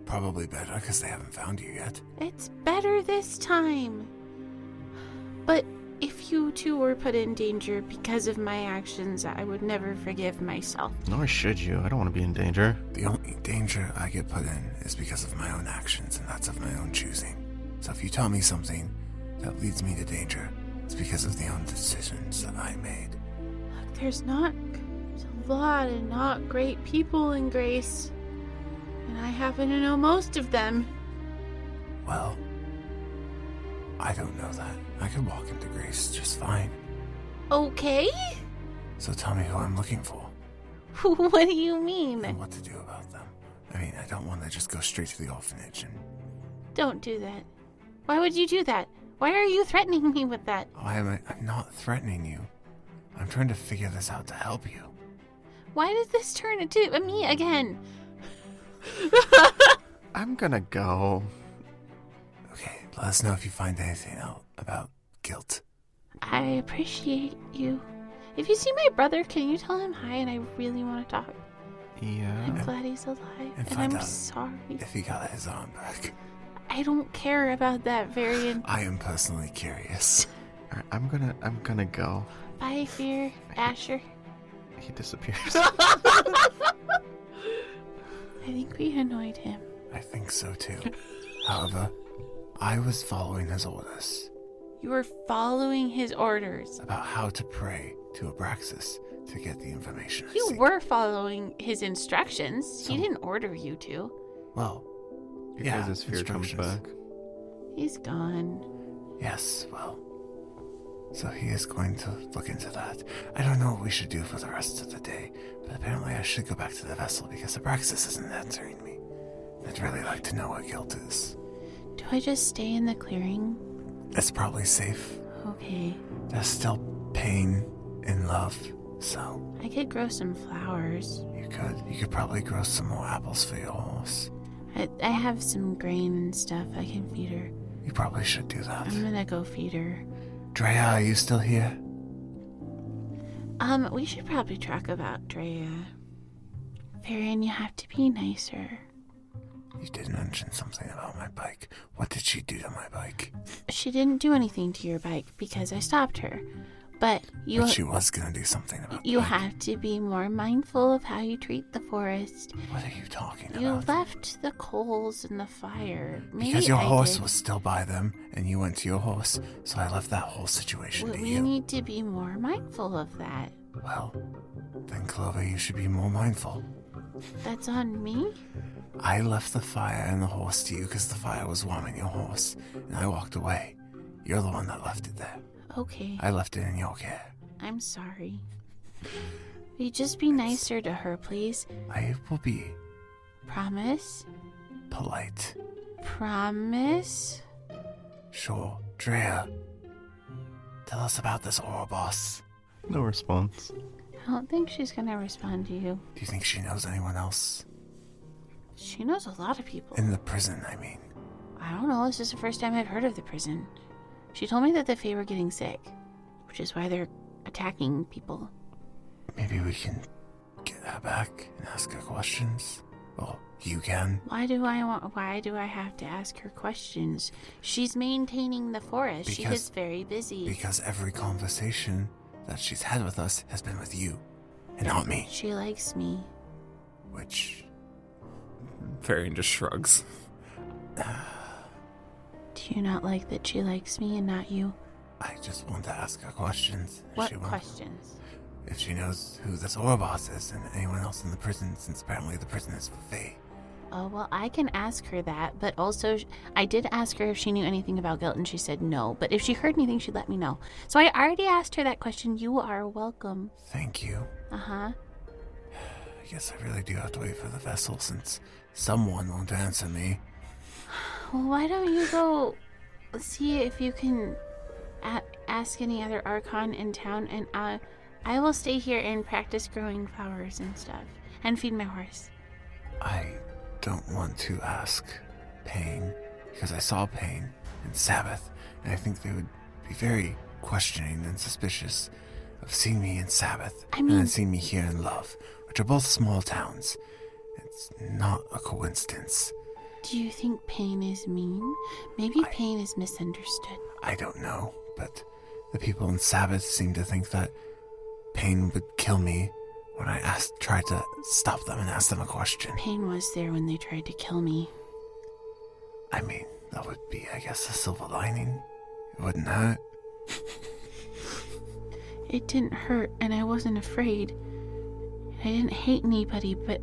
probably better because they haven't found you yet. It's better this time. But if you two were put in danger because of my actions, I would never forgive myself. Nor should you. I don't want to be in danger. The only danger I get put in is because of my own actions, and that's of my own choosing. So if you tell me something that leads me to danger, it's because of the own decisions that I made. Look, there's a lot of not great people in Grace, and I happen to know most of them. Well, I don't know that. I could walk into Grace just fine. Okay? So tell me who I'm looking for What do you mean? and what to do about them. I mean, I don't want to just go straight to the orphanage and... Don't do that. Why would you do that? Why are you threatening me with that? Oh, I'm not threatening you. I'm trying to figure this out to help you. Why did this turn into me again? I'm gonna go. Okay, let us know if you find anything out about guilt. I appreciate you. If you see my brother, can you tell him hi? And I really want to talk. Yeah. I'm glad he's alive, and and find I'm out sorry. If he got his arm back. I don't care about that variant. I am personally curious. Alright, I'm gonna go. Bye, Fear. Asher. He disappears. I think we annoyed him. I think so too. However, I was following his orders You were following his orders. about how to pray to Abraxas to get the information I You seek. were following his instructions. He So- didn't order you to. Well, Because his fear comes instructions. back. He's gone. Yes, well. So he is going to look into that. I don't know what we should do for the rest of the day, but apparently I should go back to the vessel because Abraxas isn't answering me. I'd really like to know what guilt is. Do I just stay in the clearing? It's probably safe. Okay. There's still pain in love, so I could grow some flowers. you could probably grow some more apples for your horse. I have some grain and stuff. I can feed her. You probably should do that. I'm gonna go feed her. Drea, are you still here? We should probably talk about Drea. Varian, you have to be nicer. You did mention something about my bike. What did she do to my bike? She didn't do anything to your bike because I stopped her. But But she was gonna do something about the you bike. have to be more mindful of how you treat the forest. What are you talking You about? left the coals in the fire. Maybe Because your I horse did. was still by them, and you went to your horse, so I left that whole situation to We you. need to be more mindful of that. Well, then Clover, you should be more mindful. That's on me? I left the fire and the horse to you because the fire was warming your horse, and I walked away. You're the one that left it there. Okay, I left it in your care. I'm sorry. Will you just be nicer to her, please? I will be Promise? polite. Promise? Sure. Drea, tell us about this Ouroboros. No response. I don't think she's gonna respond to you. Do you think she knows anyone else? She knows a lot of people. In the prison, I mean. I don't know. This is the first time I've heard of the prison. She told me that the Fae were getting sick, which is why they're attacking people. Maybe we can get her back and ask her questions. Well, you can. Why do I have to ask her questions? She's maintaining the forest. She is very busy. Because every conversation that she's had with us has been with you, and not me. She likes me. Which... Varian just shrugs. Do you not like that she likes me and not you? I just want to ask her questions. What questions? If she knows who this Ouroboros is and anyone else in the prison, since apparently the prison is for Fae. Oh, well, I can ask her that, but also I did ask her if she knew anything about Guilt, and she said no. But if she heard anything, she'd let me know. So I already asked her that question. You are welcome. Thank you. Uh-huh. I guess I really do have to wait for the vessel, since someone won't answer me. Well, why don't you go see if you can ask any other Archon in town, and I will stay here and practice growing flowers and stuff, and feed my horse. I don't want to ask Pain, because I saw Pain and Sabbath, and I think they would be very questioning and suspicious of seeing me in Sabbath, and then seeing me here in Love, which are both small towns. It's not a coincidence. Do you think Pain is mean? Maybe Pain is misunderstood. I don't know, but the people in Sabbath seem to think that Pain would kill me when I tried to stop them and ask them a question. Pain was there when they tried to kill me. I mean, that would be, I guess, a silver lining. It wouldn't hurt. It didn't hurt, and I wasn't afraid. I didn't hate anybody, but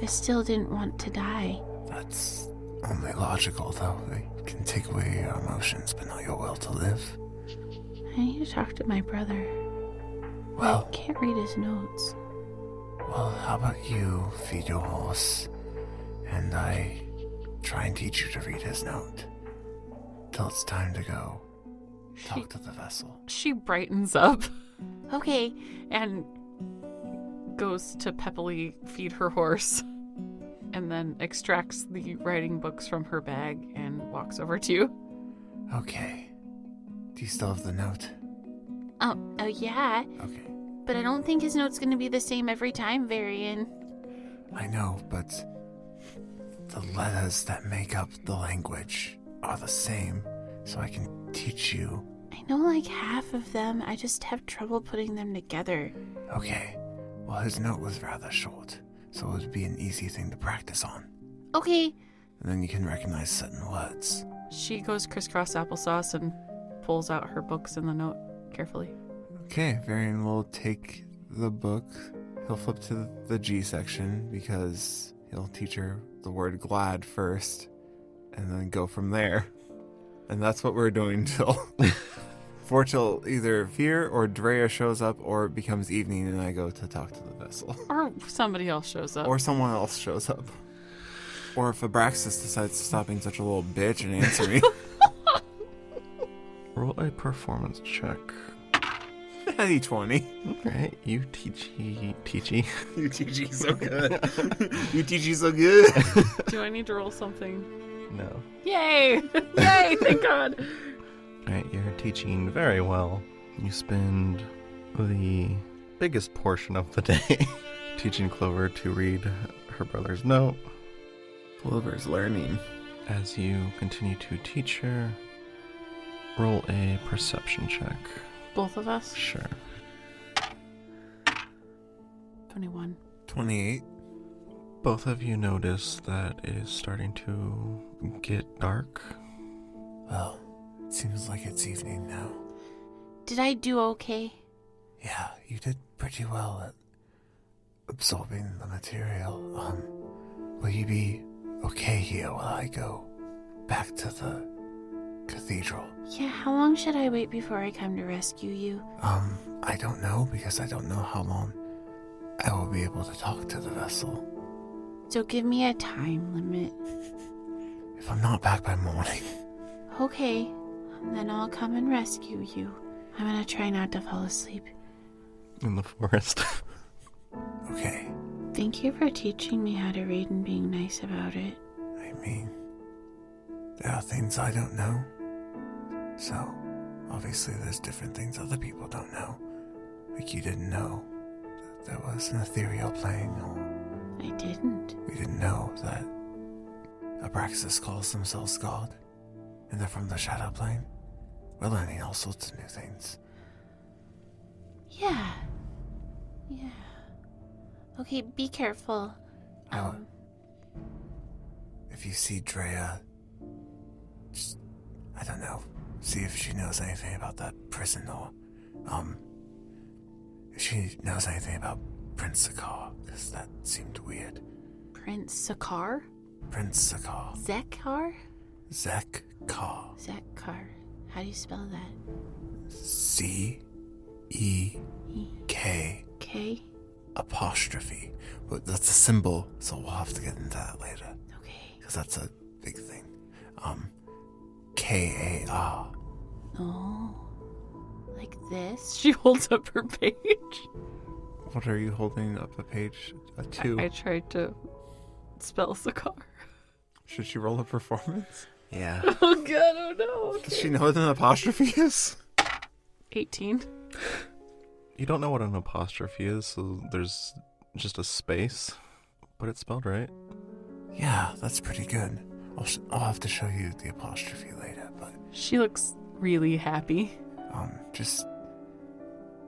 I still didn't want to die. That's only logical, though. They can take away your emotions, but not your will to live. I need to talk to my brother. Well, I can't read his notes. Well, how about you feed your horse, and I try and teach you to read his note, till it's time to go talk to the vessel. She brightens up. Okay. And goes to peppily feed her horse. And then extracts the writing books from her bag and walks over to you. Okay. Do you still have the note? Oh, yeah. Okay. But I don't think his note's going to be the same every time, Varian. I know, but the letters that make up the language are the same, so I can teach you. I know like half of them. I just have trouble putting them together. Okay. Well, his note was rather short, so it would be an easy thing to practice on. Okay. And then you can recognize certain words. She goes crisscross applesauce and pulls out her books in the note carefully. Okay, Varian will take the book. He'll flip to the G section because he'll teach her the word glad first and then go from there. And that's what we're doing till either Fear or Drea shows up or it becomes evening and I go to talk to the vessel. Or somebody else shows up. Or someone else shows up. Or if Abraxas decides to stop being such a little bitch and answer me. Roll a performance check. Natty 20. Alright, you teachy. You teachy so good. You teachy so good. Do I need to roll something? No. Yay! Yay! Thank God! Alright, you're teaching very well. You spend the biggest portion of the day teaching Clover to read her brother's note. Clover's learning. As you continue to teach her, roll a perception check. Both of us? Sure. 21. 28. Both of you notice that it is starting to get dark. Well, it seems like it's evening now. Did I do okay? Yeah, you did pretty well at absorbing the material. Will you be okay here while I go back to the cathedral? Yeah, how long should I wait before I come to rescue you? I don't know, because I don't know how long I will be able to talk to the vessel. So give me a time limit. If I'm not back by morning. Okay, then I'll come and rescue you. I'm gonna try not to fall asleep. In the forest. Okay. Thank you for teaching me how to read and being nice about it. I mean, there are things I don't know. So, obviously there's different things other people don't know. Like you didn't know that there was an ethereal plane, or I didn't. we didn't know that Abraxas calls themselves God, and they're from the shadow plane. We're learning all sorts of new things. Yeah. Okay, be careful. If you see Drea, just, I don't know, see if she knows anything about that prison, or, if she knows anything about Prince Sakar, because that seemed weird. Prince Sakar? Prince Sakar. Zekar? Zekar. Zekar. How do you spell that? C-E-K. K? Apostrophe. But that's a symbol, so we'll have to get into that later. Okay. Because that's a big thing. K-A-R. Oh. Like this? She holds up her page. What are you holding up a page? A 2? I tried to spell Sakar. Should she roll a performance? Yeah. Oh god, oh no. Does she know what an apostrophe is? 18. You don't know what an apostrophe is, so there's just a space, but it's spelled right. Yeah, that's pretty good. I'll have to show you the apostrophe later, but She looks really happy. just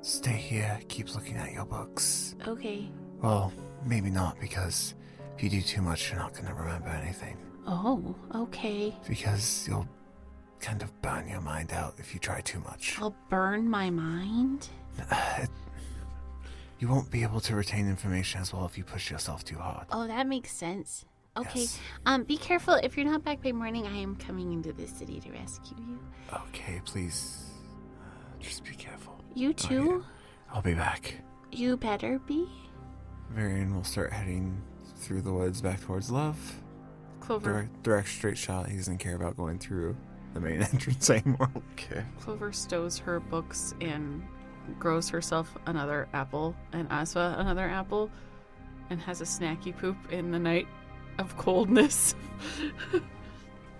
stay here, keep looking at your books. Okay. Well, maybe not, because if you do too much, you're not going to remember anything. Oh, okay. Because you'll kind of burn your mind out if you try too much. I'll burn my mind? You won't be able to retain information as well if you push yourself too hard. Oh, that makes sense. Okay. Yes. Be careful. If you're not back by morning, I am coming into the city to rescue you. Okay, please. Just be careful. You too? I'll be back. You better be. Varian will start heading through the woods back towards Love. Clover Direct straight shot. He doesn't care about going through the main entrance anymore. Okay. Clover stows her books and grows herself another apple, and Asva another apple, and has a snacky poop in the night of coldness.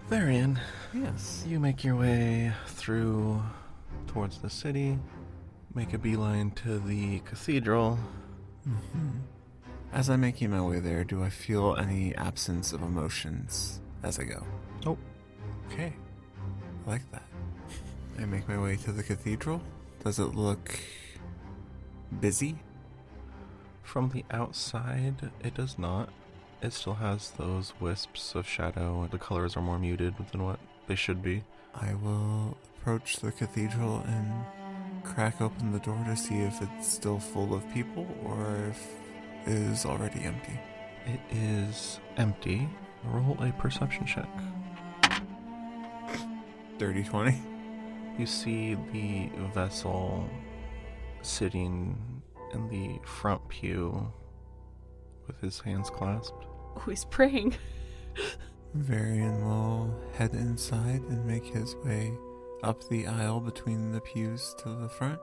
Varian, Yes. you make your way through towards the city, make a beeline to the cathedral. As I'm making my way there, do I feel any absence of emotions as I go? Nope. Okay. I like that. I make my way to the cathedral. Does it look busy? From the outside, it does not. It still has those wisps of shadow. The colors are more muted than what they should be. I will approach the cathedral and crack open the door to see if it's still full of people or if it is already empty. It is empty. Roll a perception check. Dirty 20. You see the vessel sitting in the front pew with his hands clasped. Oh, he's praying. Varian will head inside and make his way up the aisle between the pews to the front.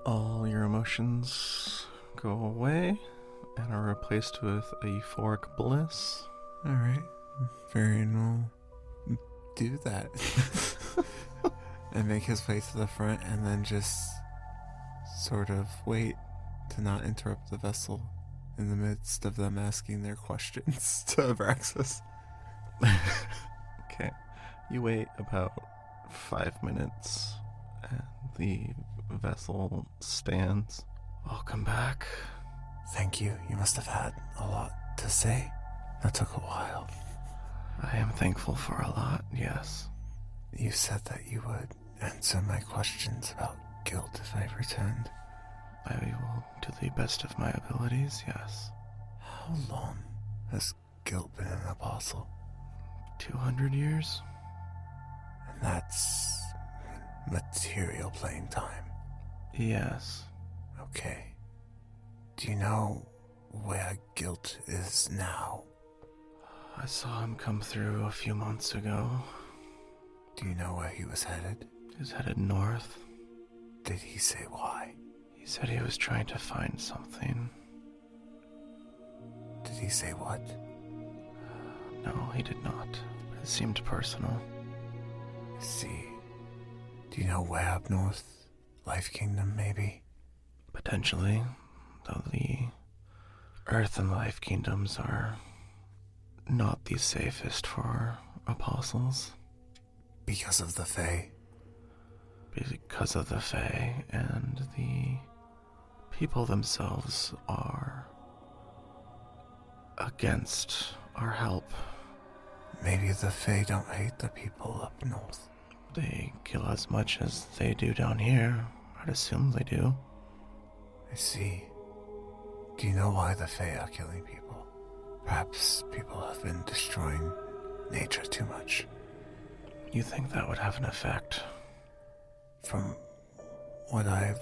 All your emotions go away and are replaced with a euphoric bliss. Alright. Varian will do that. And make his way to the front and then just sort of wait to not interrupt the vessel in the midst of them asking their questions to Abraxas. Okay. You wait about 5 minutes and the vessel stands. Welcome back. Thank you. You must have had a lot to say. That took a while. I am thankful for a lot, yes. You said that you would answer my questions about guilt if I returned. I will to the best of my abilities, yes. How long has guilt been an apostle? 200 years? And that's material plane time. Yes. Okay. Do you know where guilt is now? I saw him come through a few months ago. Do you know where he was headed? He's headed north. Did he say why? He said he was trying to find something. he say what? No, he did not. It seemed personal. I see. Do you know where up north? Life Kingdom, maybe? Potentially, though the Earth and Life Kingdoms are not the safest for apostles. Because of the Fae? Because of the Fae, and the people themselves are against our help. Maybe the Fae don't hate the people up north. They kill as much as they do down here. I'd assume they do. I see. Do you know why the Fae are killing people? Perhaps people have been destroying nature too much. You think that would have an effect? From what I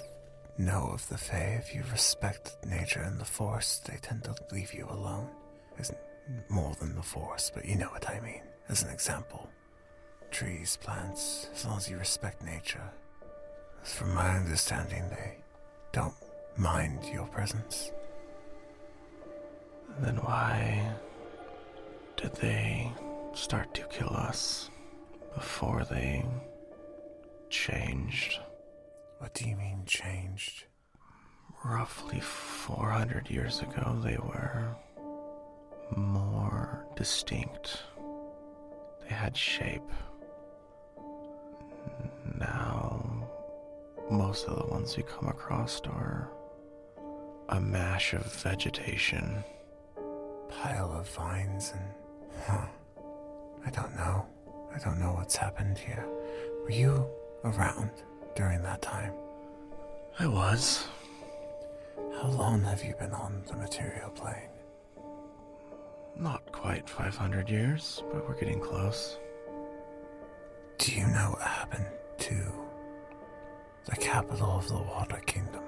know of the Fae, if you respect nature and the Force, they tend to leave you alone. Isn't more than the Force, but you know what I mean. As an example, trees, plants, as long as you respect nature. From my understanding, they don't mind your presence. Then why did they start to kill us before they changed? What do you mean, changed? Roughly 400 years ago, they were more distinct. They had shape. Now, most of the ones we come across are a mash of vegetation. Pile of vines and... I don't know. I don't know what's happened here. Were you around during that time? I was. How long have you been on the material plane? Not quite 500 years, but we're getting close. Do you know what happened to the capital of the Water Kingdom?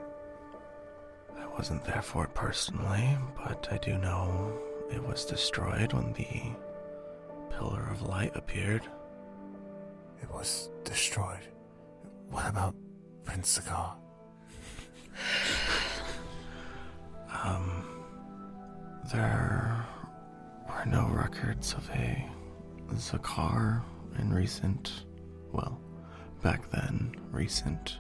I wasn't there for it personally, but I do know it was destroyed when the Pillar of Light appeared. It was destroyed. What about Prince Sagar? There were no records of a Zakar in back then, recent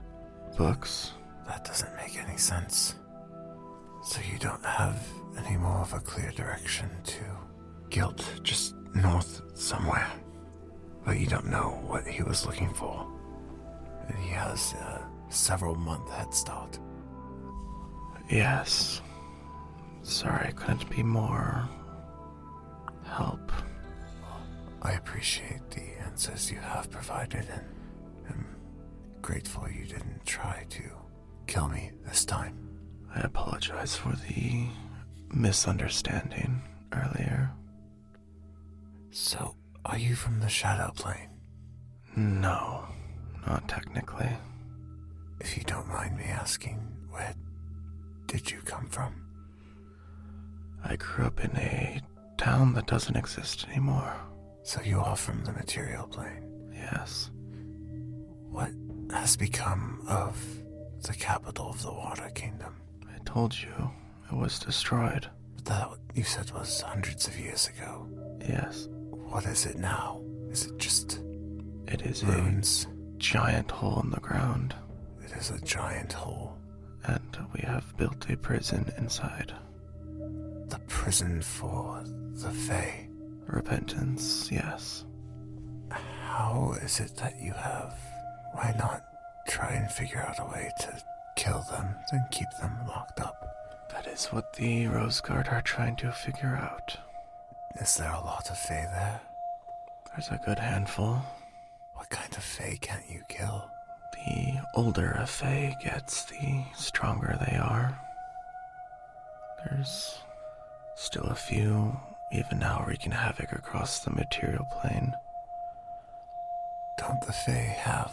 books. That doesn't make any sense. So you don't have any more of a clear direction to Guild, just north somewhere. But you don't know what he was looking for. And he has a several-month head start. Yes. Sorry, I couldn't be more help. I appreciate the answers you have provided, and I'm grateful you didn't try to kill me this time. I apologize for the misunderstanding earlier. So, are you from the Shadow Plane? No, not technically. If you don't mind me asking, where did you come from? I grew up in a town that doesn't exist anymore. So you are from the material plane? Yes. What has become of the capital of the Water Kingdom? I told you, it was destroyed. But that, you said, was hundreds of years ago. Yes. What is it now? Is it just It is ruins? a giant hole in the ground. It is a giant hole. And we have built a prison inside. The prison for the Fae. Repentance, yes. How is it that you have? Why not try and figure out a way to kill them, then keep them locked up? That is what the Rose Guard are trying to figure out. Is there a lot of Fae there? There's a good handful. What kind of Fae can't you kill? The older a Fae gets, the stronger they are. There's still a few, even now, wreaking havoc across the material plane. Don't the Fae have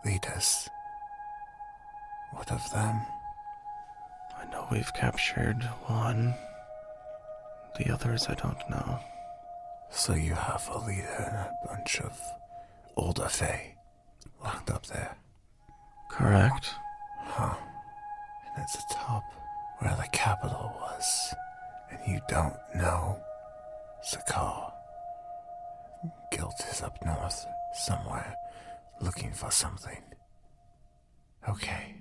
leaders? What of them? I know we've captured one. The others I don't know. So you have a leader and a bunch of older Fae locked up there. Correct. Huh. And it's atop where the capital was. And You don't know, Sakar. Guilt is up north, somewhere, looking for something. Okay.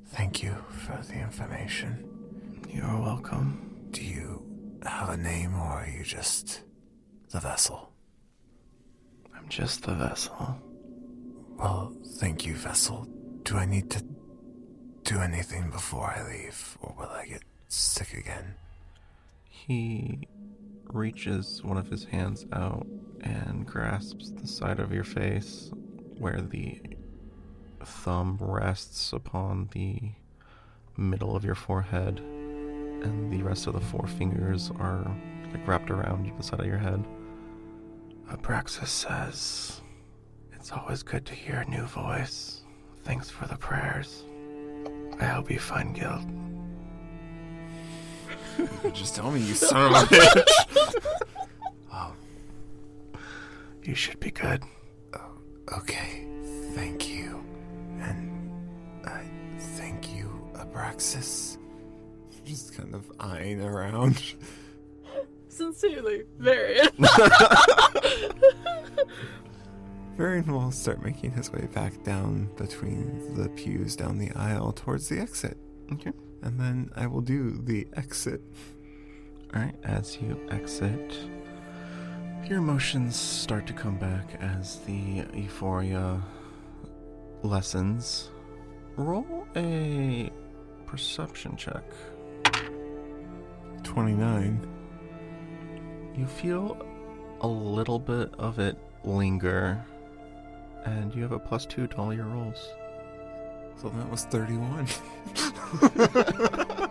Thank you for the information. You're welcome. Do you have a name, or are you just the vessel? I'm just the vessel. Well, thank you, vessel. Do I need to do anything before I leave, or will I get sick again? He reaches one of his hands out and grasps the side of your face where the thumb rests upon the middle of your forehead, and the rest of the four fingers are like wrapped around the side of your head. Abraxas says, "It's always good to hear a new voice. Thanks for the prayers. I hope you find guilt." Just tell me, you son of a bitch. Oh. You should be good. Okay, thank you. And thank you, Abraxas. Just kind of eyeing around. Sincerely, Varian. Varian will start making his way back down between the pews down the aisle towards the exit. Okay. And then I will do the exit. Alright, as you exit, your emotions start to come back as the euphoria lessens. Roll a perception check. 29. You feel a little bit of it linger, and you have a +2 to all your rolls. So that was 31.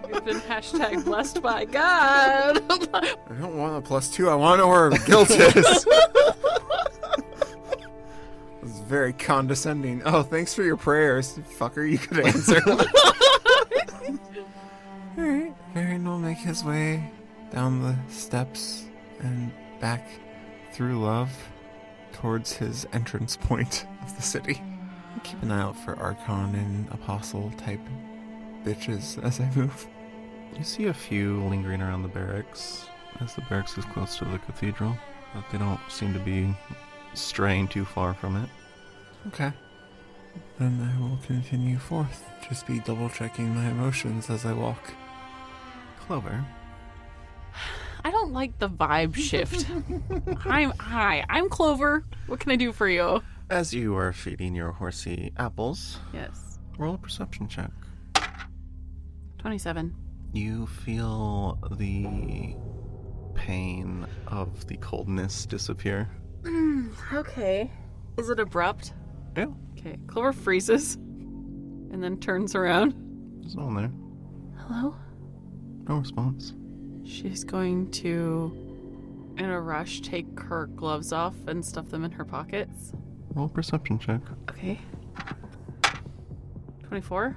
You've been hashtag blessed by God. I don't want a +2. I want to know where guilt is. It's very condescending. Oh, thanks for your prayers, fucker. You could answer. Alright. Varian will make his way down the steps and back through love towards his entrance point of the city. Keep an eye out for Archon and Apostle type bitches as I move. You see a few lingering around the barracks, as the barracks is close to the cathedral, but they don't seem to be straying too far from it. Okay. Then I will continue forth. Just be double checking my emotions as I walk. Clover. I don't like the vibe shift. I'm Clover. What can I do for you? As you are feeding your horsey apples, Yes. roll a perception check. 27. You feel the pain of the coldness disappear. Okay. Is it abrupt? Yeah, Okay. Clover freezes and then turns around. there's no one there. Hello? No response. She's going to, in a rush, take her gloves off and stuff them in her pockets. Roll a perception check. Okay. 24?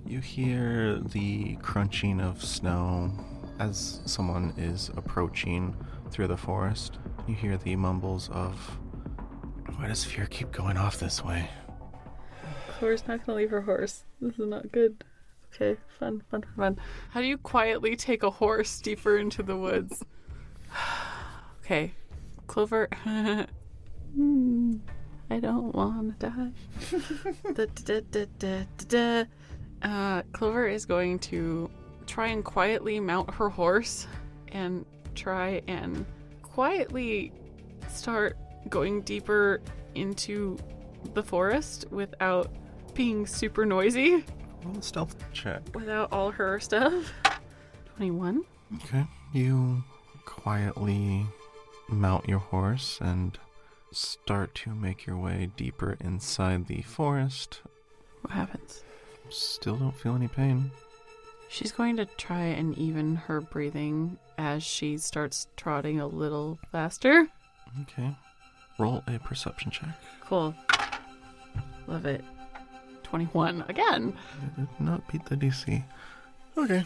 You hear the crunching of snow as someone is approaching through the forest. You hear the mumbles of, "Why does fear keep going off this way?" Clover's not gonna leave her horse. This is not good. Okay, fun. How do you quietly take a horse deeper into the woods? Okay, Clover. I don't want to die. Clover is going to try and quietly mount her horse and try and quietly start going deeper into the forest without being super noisy, Roll a stealth check. without all her stuff. 21. Okay. You quietly mount your horse and start to make your way deeper inside the forest. What happens? Still don't feel any pain. She's going to try and even her breathing as she starts trotting a little faster. Okay. Roll a perception check. Cool. Love it. 21 again. You did not beat the DC. Okay.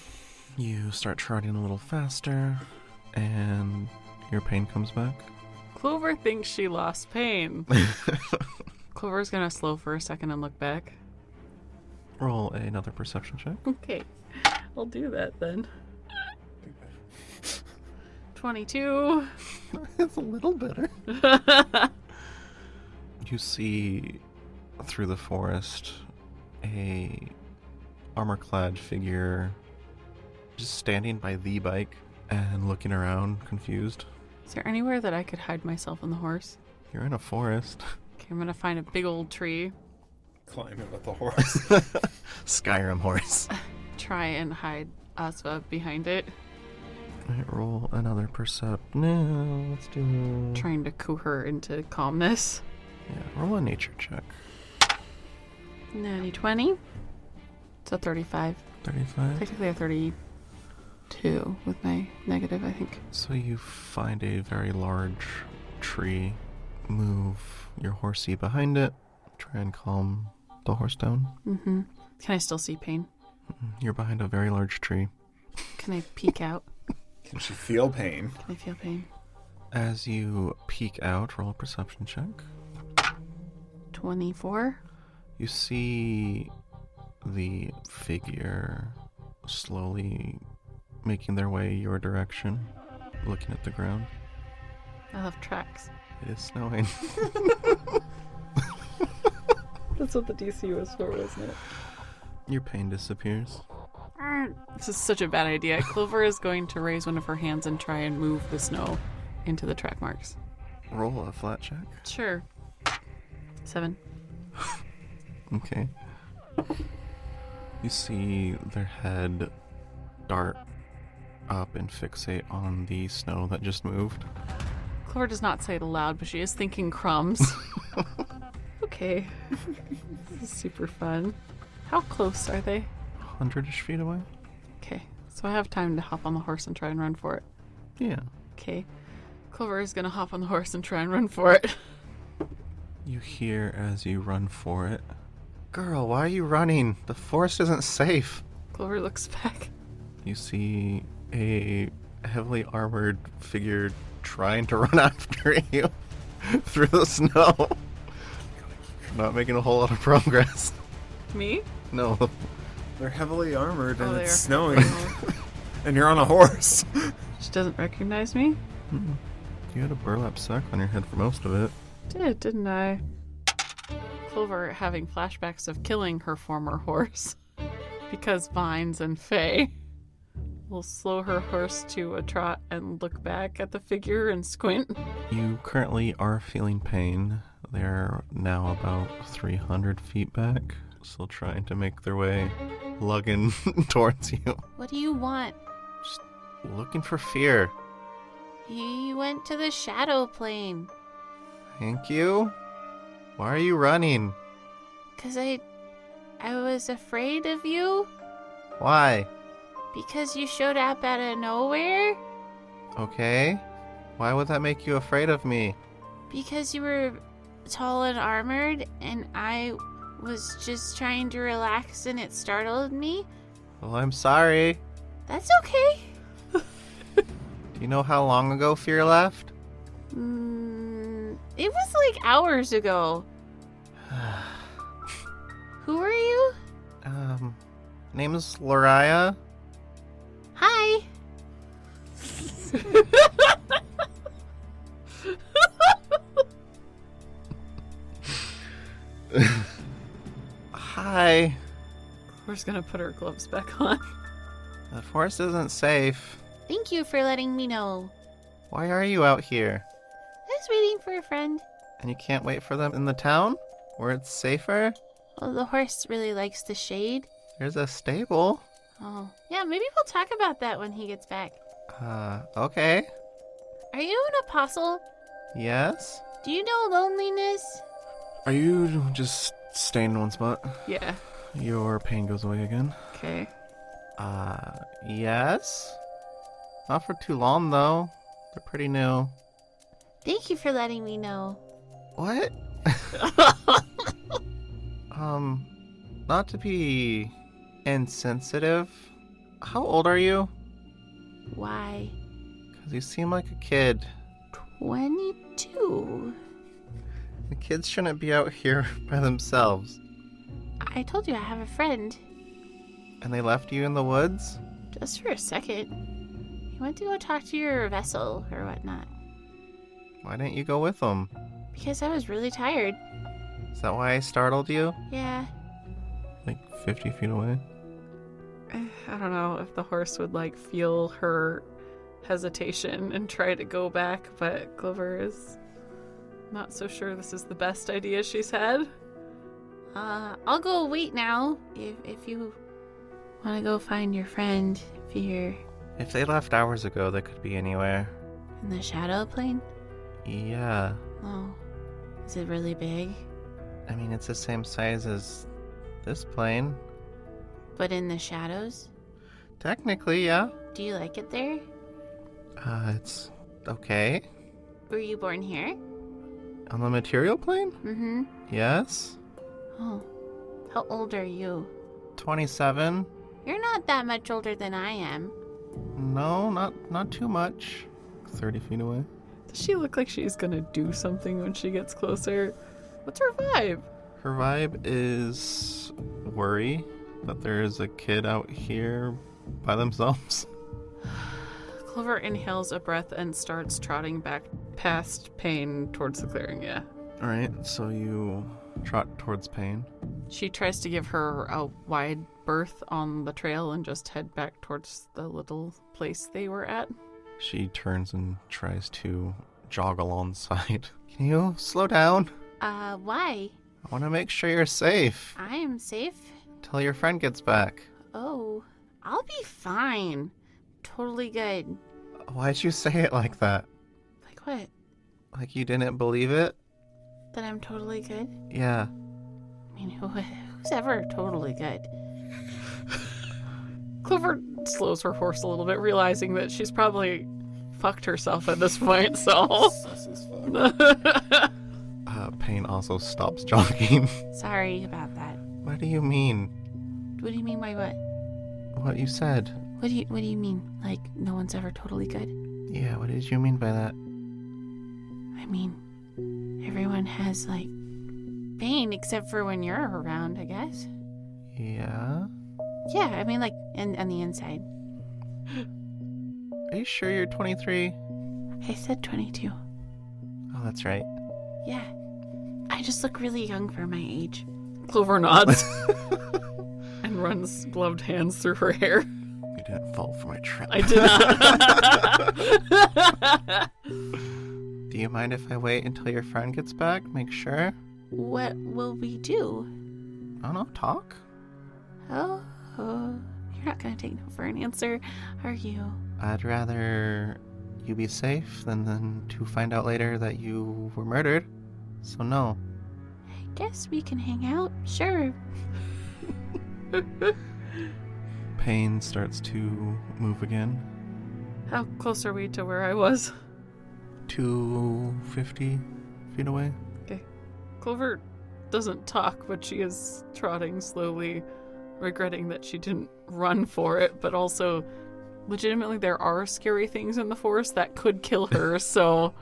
You start trotting a little faster, and your pain comes back. Clover thinks she lost pain. Clover's gonna slow for a second and look back. Roll another perception check. Okay, I'll do that then. 22. It's a little better. You see through the forest a armor-clad figure just standing by the bike and looking around, confused. Is there anywhere that I could hide myself on the horse? You're in a forest. Okay, I'm gonna find a big old tree. Climb it with the horse. Skyrim horse. Try and hide Asva behind it. Alright, roll another percept. No, let's do... Trying to coo her into calmness. Yeah, roll a nature check. Natty 20. So 35. 35. Technically a 32 with my negative, I think. So you find a very large tree. Move your horsey behind it. Try and calm the horse down. Mm-hmm. Can I still see pain? You're behind a very large tree. Can I peek out? Can she feel pain? Can I feel pain? As you peek out, roll a perception check. 24. You see the figure slowly making their way your direction, looking at the ground. I love tracks. It is snowing. That's what the DC was for, wasn't it? Your pain disappears. This is such a bad idea. Clover is going to raise one of her hands and try and move the snow into the track marks. Roll a flat check. Sure. 7. Okay. You see their head dart up and fixate on the snow that just moved. Clover does not say it aloud, but she is thinking crumbs. Okay. This is super fun. How close are they? 100-ish feet away? Okay. So I have time to hop on the horse and try and run for it. Yeah. Okay. Clover is going to hop on the horse and try and run for it. You hear as you run for it. Girl, why are you running? The forest isn't safe. Clover looks back. You see a heavily armored figure trying to run after you through the snow. Not making a whole lot of progress. Me? No. They're heavily armored and Oh, they it's are. snowing. And you're on a horse. She doesn't recognize me? You had a burlap sack on your head for most of it. Didn't I? Clover having flashbacks of killing her former horse because vines and Fae will slow her horse to a trot and look back at the figure and squint. You currently are feeling pain. They're now about 300 feet back, still trying to make their way, lugging towards you. What do you want? Just looking for fear. He went to the shadow plane. Thank you? Why are you running? 'Cause I was afraid of you. Why? Because you showed up out of nowhere. Okay. Why would that make you afraid of me? Because you were tall and armored, and I was just trying to relax, and it startled me. Well, I'm sorry. That's okay. Do you know how long ago fear left? It was like hours ago. Who are you? Name is Loraya. Hi. Hi. Clover's gonna put her gloves back on. The forest isn't safe. Thank you for letting me know. Why are you out here? I was waiting for a friend. And you can't wait for them in the town? Where it's safer? Well, the horse really likes the shade. There's a stable. Oh, yeah, maybe we'll talk about that when he gets back. Okay. Are you an apostle? Yes? Do you know loneliness? Are you just staying in one spot? Yeah. Your pain goes away again? Okay. Yes? Not for too long, though. They're pretty new. Thank you for letting me know. What? Not to be insensitive. How old are you? Why? 'Cause you seem like a kid. 22. The kids shouldn't be out here by themselves. I told you I have a friend. And they left you in the woods? Just for a second. He went to go talk to your vessel or whatnot. Why didn't you go with them? Because I was really tired. Is that why I startled you? Yeah. Like 50 feet away? I don't know if the horse would, like, feel her hesitation and try to go back, but Clover is not so sure this is the best idea she's had. I'll go wait now. If you want to go find your friend, if you're If they left hours ago, they could be anywhere. in the shadow plane. Yeah. Oh. Is it really big? I mean, it's the same size as this plane. But in the shadows? Technically, yeah. Do you like it there? It's okay. Were you born here? On the material plane? Mm-hmm. Yes. Oh. How old are you? 27. You're not that much older than I am. No, not too much. 30 feet away? Does she look like she's gonna do something when she gets closer? What's her vibe? Her vibe is worry that there is a kid out here by themselves. Clover inhales a breath and starts trotting back past Pain towards the clearing, yeah. Alright, so you trot towards Pain. She tries to give her a wide berth on the trail and just head back towards the little place they were at. She turns and tries to jog alongside. Can you slow down? Why? I want to make sure you're safe. I am safe. Till your friend gets back. Oh, I'll be fine. Totally good. Why'd you say it like that? Like what? Like you didn't believe it? That I'm totally good? Yeah. I mean, who's ever totally good? Clover slows her horse a little bit, realizing that she's probably fucked herself at this point, so... Sus as fuck. Pain also stops jogging. Sorry about that. What do you mean? What do you mean by what? What you said? What do you mean? Like, no one's ever totally good? Yeah, what did you mean by that? I mean, everyone has, like, pain except for when you're around, I guess. Yeah? Yeah, I mean, like, on the inside. Are you sure you're 23? I said 22. Oh, that's right. Yeah. I just look really young for my age. Clover nods and runs gloved hands through her hair. You didn't fall for my trap. I did not. Do you mind if I wait until your friend gets back? Make sure? What will we do? I don't know, talk? Oh, you're not gonna take no for an answer, are you? I'd rather you be safe than to find out later that you were murdered. So no. I guess we can hang out, sure. Pain starts to move again. How close are we to where I was? 250 feet away. Okay. Clover doesn't talk, but she is trotting slowly, regretting that she didn't run for it, but also legitimately there are scary things in the forest that could kill her, so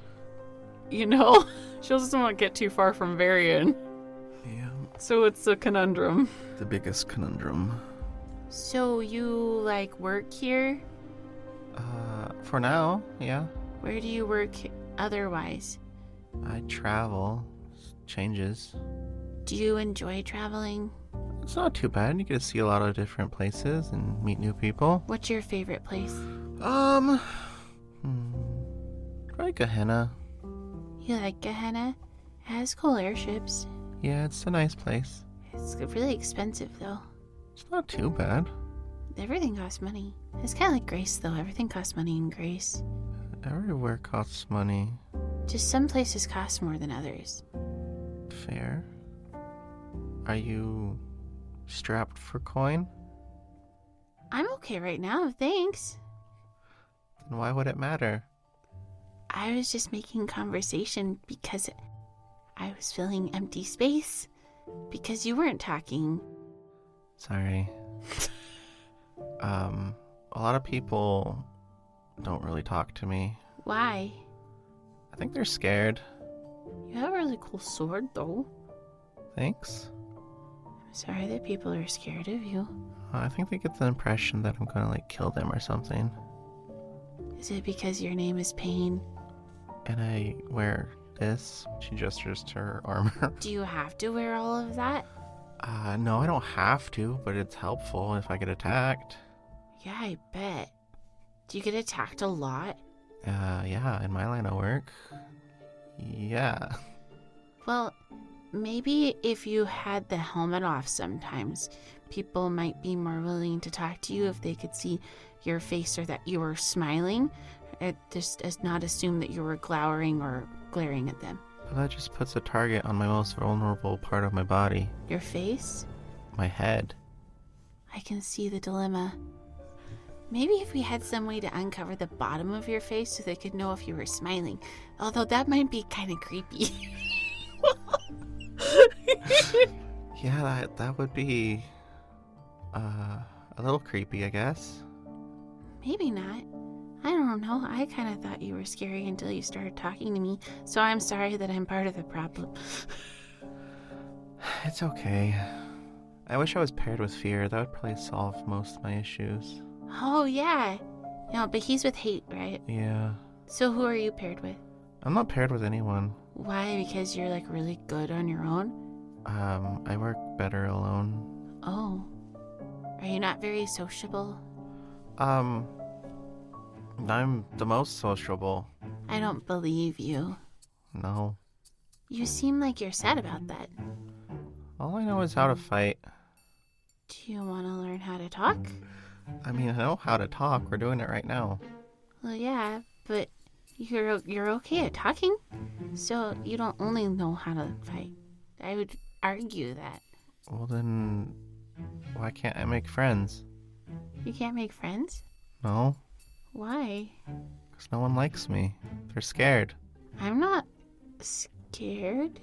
you know, she doesn't want to get too far from Varian. Yeah, So it's a conundrum. the biggest conundrum. So you, like, work here? For now, yeah. Where do you work otherwise? I travel. Changes. Do you enjoy traveling? It's not too bad. You get to see a lot of different places and meet new people. What's your favorite place? Probably Gehenna. You like Gehenna? It has cool airships. Yeah, it's a nice place. It's really expensive, though. It's not too bad. Everything costs money. It's kind of like Grace, though. Everything costs money in Grace. Everywhere costs money. Just some places cost more than others. Fair. Are you strapped for coin? I'm okay right now, thanks. Then why would it matter? I was just making conversation because I was filling empty space. Because you weren't talking. Sorry. A lot of people don't really talk to me. Why? I think they're scared. You have a really cool sword, though. Thanks. I'm sorry that people are scared of you. I think they get the impression that I'm gonna, kill them or something. Is it because your name is Pain? And I wear this. She gestures to her armor. Do you have to wear all of that? No, I don't have to, but it's helpful if I get attacked. Yeah, I bet. Do you get attacked a lot? Yeah, in my line of work. Yeah. Well, maybe if you had the helmet off sometimes, people might be more willing to talk to you if they could see your face or that you were smiling. Just as not assume that you were glowering or glaring at them. But that just puts a target on my most vulnerable part of my body. Your face? My head. I can see the dilemma. Maybe if we had some way to uncover the bottom of your face so they could know if you were smiling. Although that might be kind of creepy. Yeah, that would be a little creepy, I guess. Maybe not. I don't know. I kind of thought you were scary until you started talking to me. So I'm sorry that I'm part of the problem. It's okay. I wish I was paired with fear. That would probably solve most of my issues. Oh, yeah. No, but he's with hate, right? Yeah. So who are you paired with? I'm not paired with anyone. Why? Because you're like really good on your own? I work better alone. Oh. Are you not very sociable? I'm the most sociable. I don't believe you. No. You seem like you're sad about that. All I know is how to fight. Do you want to learn how to talk? I mean, I know how to talk. We're doing it right now. Well, yeah, but you're okay at talking, so you don't only know how to fight. I would argue that. Well, then, why can't I make friends? You can't make friends? No, Why? because no one likes me. They're scared. I'm not scared.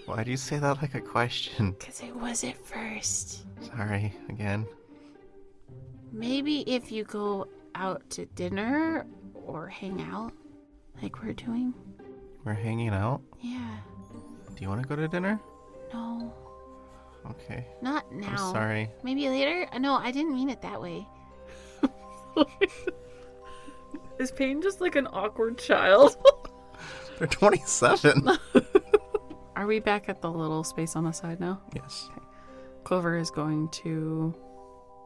Why do you say that like a question? Because I was at first. Sorry, again. Maybe if you go out to dinner or hang out, like we're doing. We're hanging out. Yeah. Do you want to go to dinner? No. Okay. Not now. I'm sorry. Maybe later? No, I didn't mean it that way. Is Pain just like an awkward child? They're 27. Are we back at the little space on the side now? Yes. Clover is going to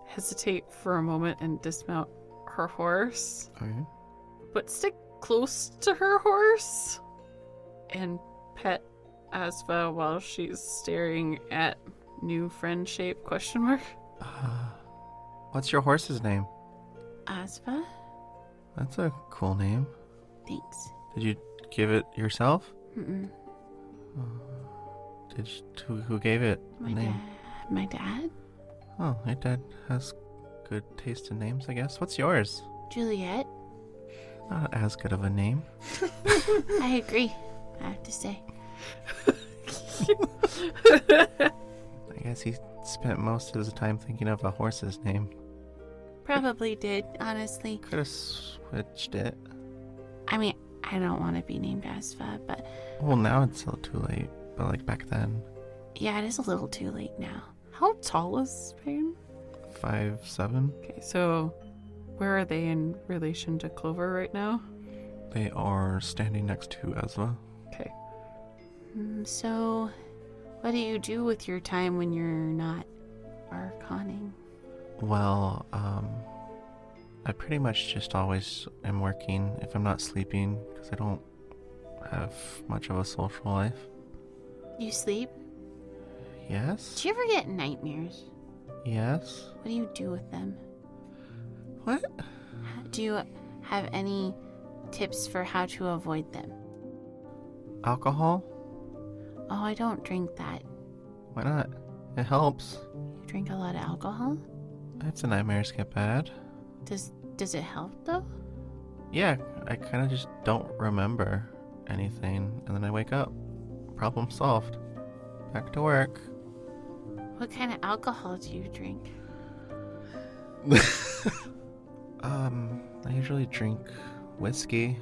hesitate for a moment and dismount her horse, Okay. but stick close to her horse and pet Asva while she's staring at new friend shape ? What's your horse's name? Asva? That's a cool name. Thanks. Did you give it yourself? Mm-mm. Who gave it My the name? dad. My dad? Oh, your dad has good taste in names, I guess. What's yours? Juliet? Not as good of a name. I agree, I have to say. I guess he spent most of his time thinking of a horse's name. Probably did, honestly. Could have switched it. I mean, I don't want to be named Asva, but Well, now it's still too late. But like back then, yeah, it is a little too late now. How tall is Pain? 5'7". Okay, so where are they in relation to Clover right now? They are standing next to Ezra. Okay. So, what do you do with your time when you're not arcaning? Well, I pretty much just always am working if I'm not sleeping because I don't have much of a social life. You sleep? Yes? Do you ever get nightmares? Yes? What do you do with them? What? Do you have any tips for how to avoid them? Alcohol? Oh, I don't drink that. Why not? It helps. You drink a lot of alcohol? That's the nightmares get bad. Does it help though? Yeah, I kind of just don't remember anything, and then I wake up. Problem solved. Back to work. What kind of alcohol do you drink? I usually drink whiskey.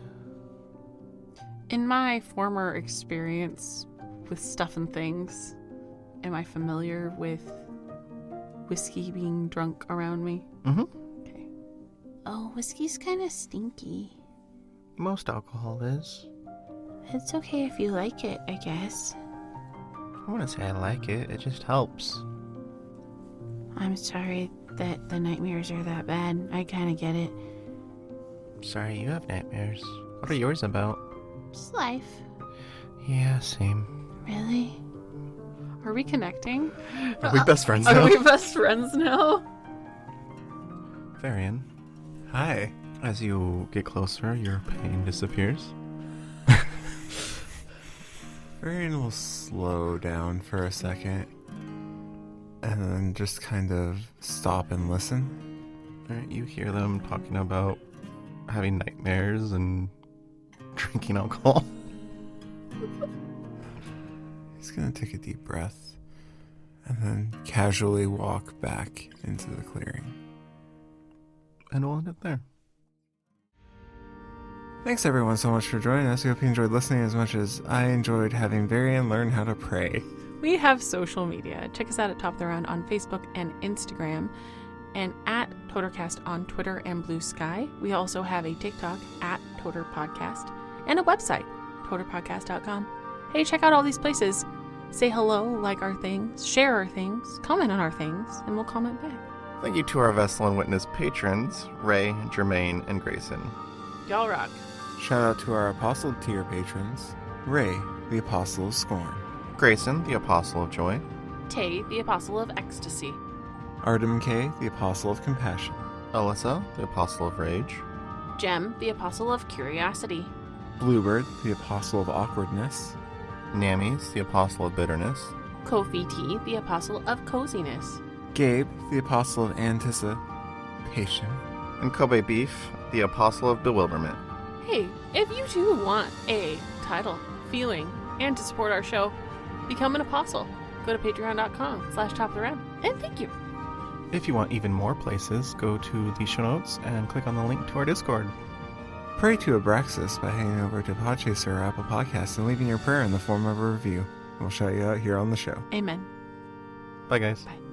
In my former experience with stuff and things, am I familiar with whiskey being drunk around me? Mm-hmm. Okay. Oh, whiskey's kind of stinky. Most alcohol is. It's okay if you like it, I guess. I wouldn't say I like it. It just helps. I'm sorry that the nightmares are that bad. I kind of get it. Sorry you have nightmares. What are yours about? Just life. Yeah, same. Really? Are we connecting? Are we best friends Are now? we best friends now? Varian, Hi. as you get closer, your pain disappears. Varian will slow down for a second and then just kind of stop and listen. Alright, you hear them talking about having nightmares and drinking alcohol. He's gonna take a deep breath and then casually walk back into the clearing. And we'll end it there. Thanks everyone so much for joining us. We hope you enjoyed listening as much as I enjoyed having Varian learn how to pray. We have social media. Check us out at Top of the Round on Facebook and Instagram, and at Totercast on Twitter and Blue Sky. We also have a TikTok at Toter Podcast and a website, toterpodcast.com. Hey, check out all these places. Say hello, like our things, share our things, comment on our things, and we'll comment back. Thank you to our Vessel and Witness patrons, Ray, Jermaine, and Grayson. Y'all rock. Shout out to our Apostle tier patrons, Ray, the Apostle of Scorn, Grayson, the Apostle of Joy. Tay, the Apostle of Ecstasy. Artem K, the Apostle of Compassion, Alyssa, the Apostle of Rage. Jem, the Apostle of Curiosity. Bluebird, the Apostle of Awkwardness, Namis, the Apostle of Bitterness. Kofi T, the Apostle of Coziness. Gabe, the Apostle of Anticipation, And Kobe Beef, the Apostle of Bewilderment. Hey, if you too want a title, feeling, and to support our show, become an apostle. Go to patreon.com/topoftheround. And thank you. If you want even more places, go to the show notes and click on the link to our Discord. Pray to Abraxas by heading over to Podchaser or Apple Podcasts and leaving your prayer in the form of a review. We'll shout you out here on the show. Amen. Bye, guys. Bye.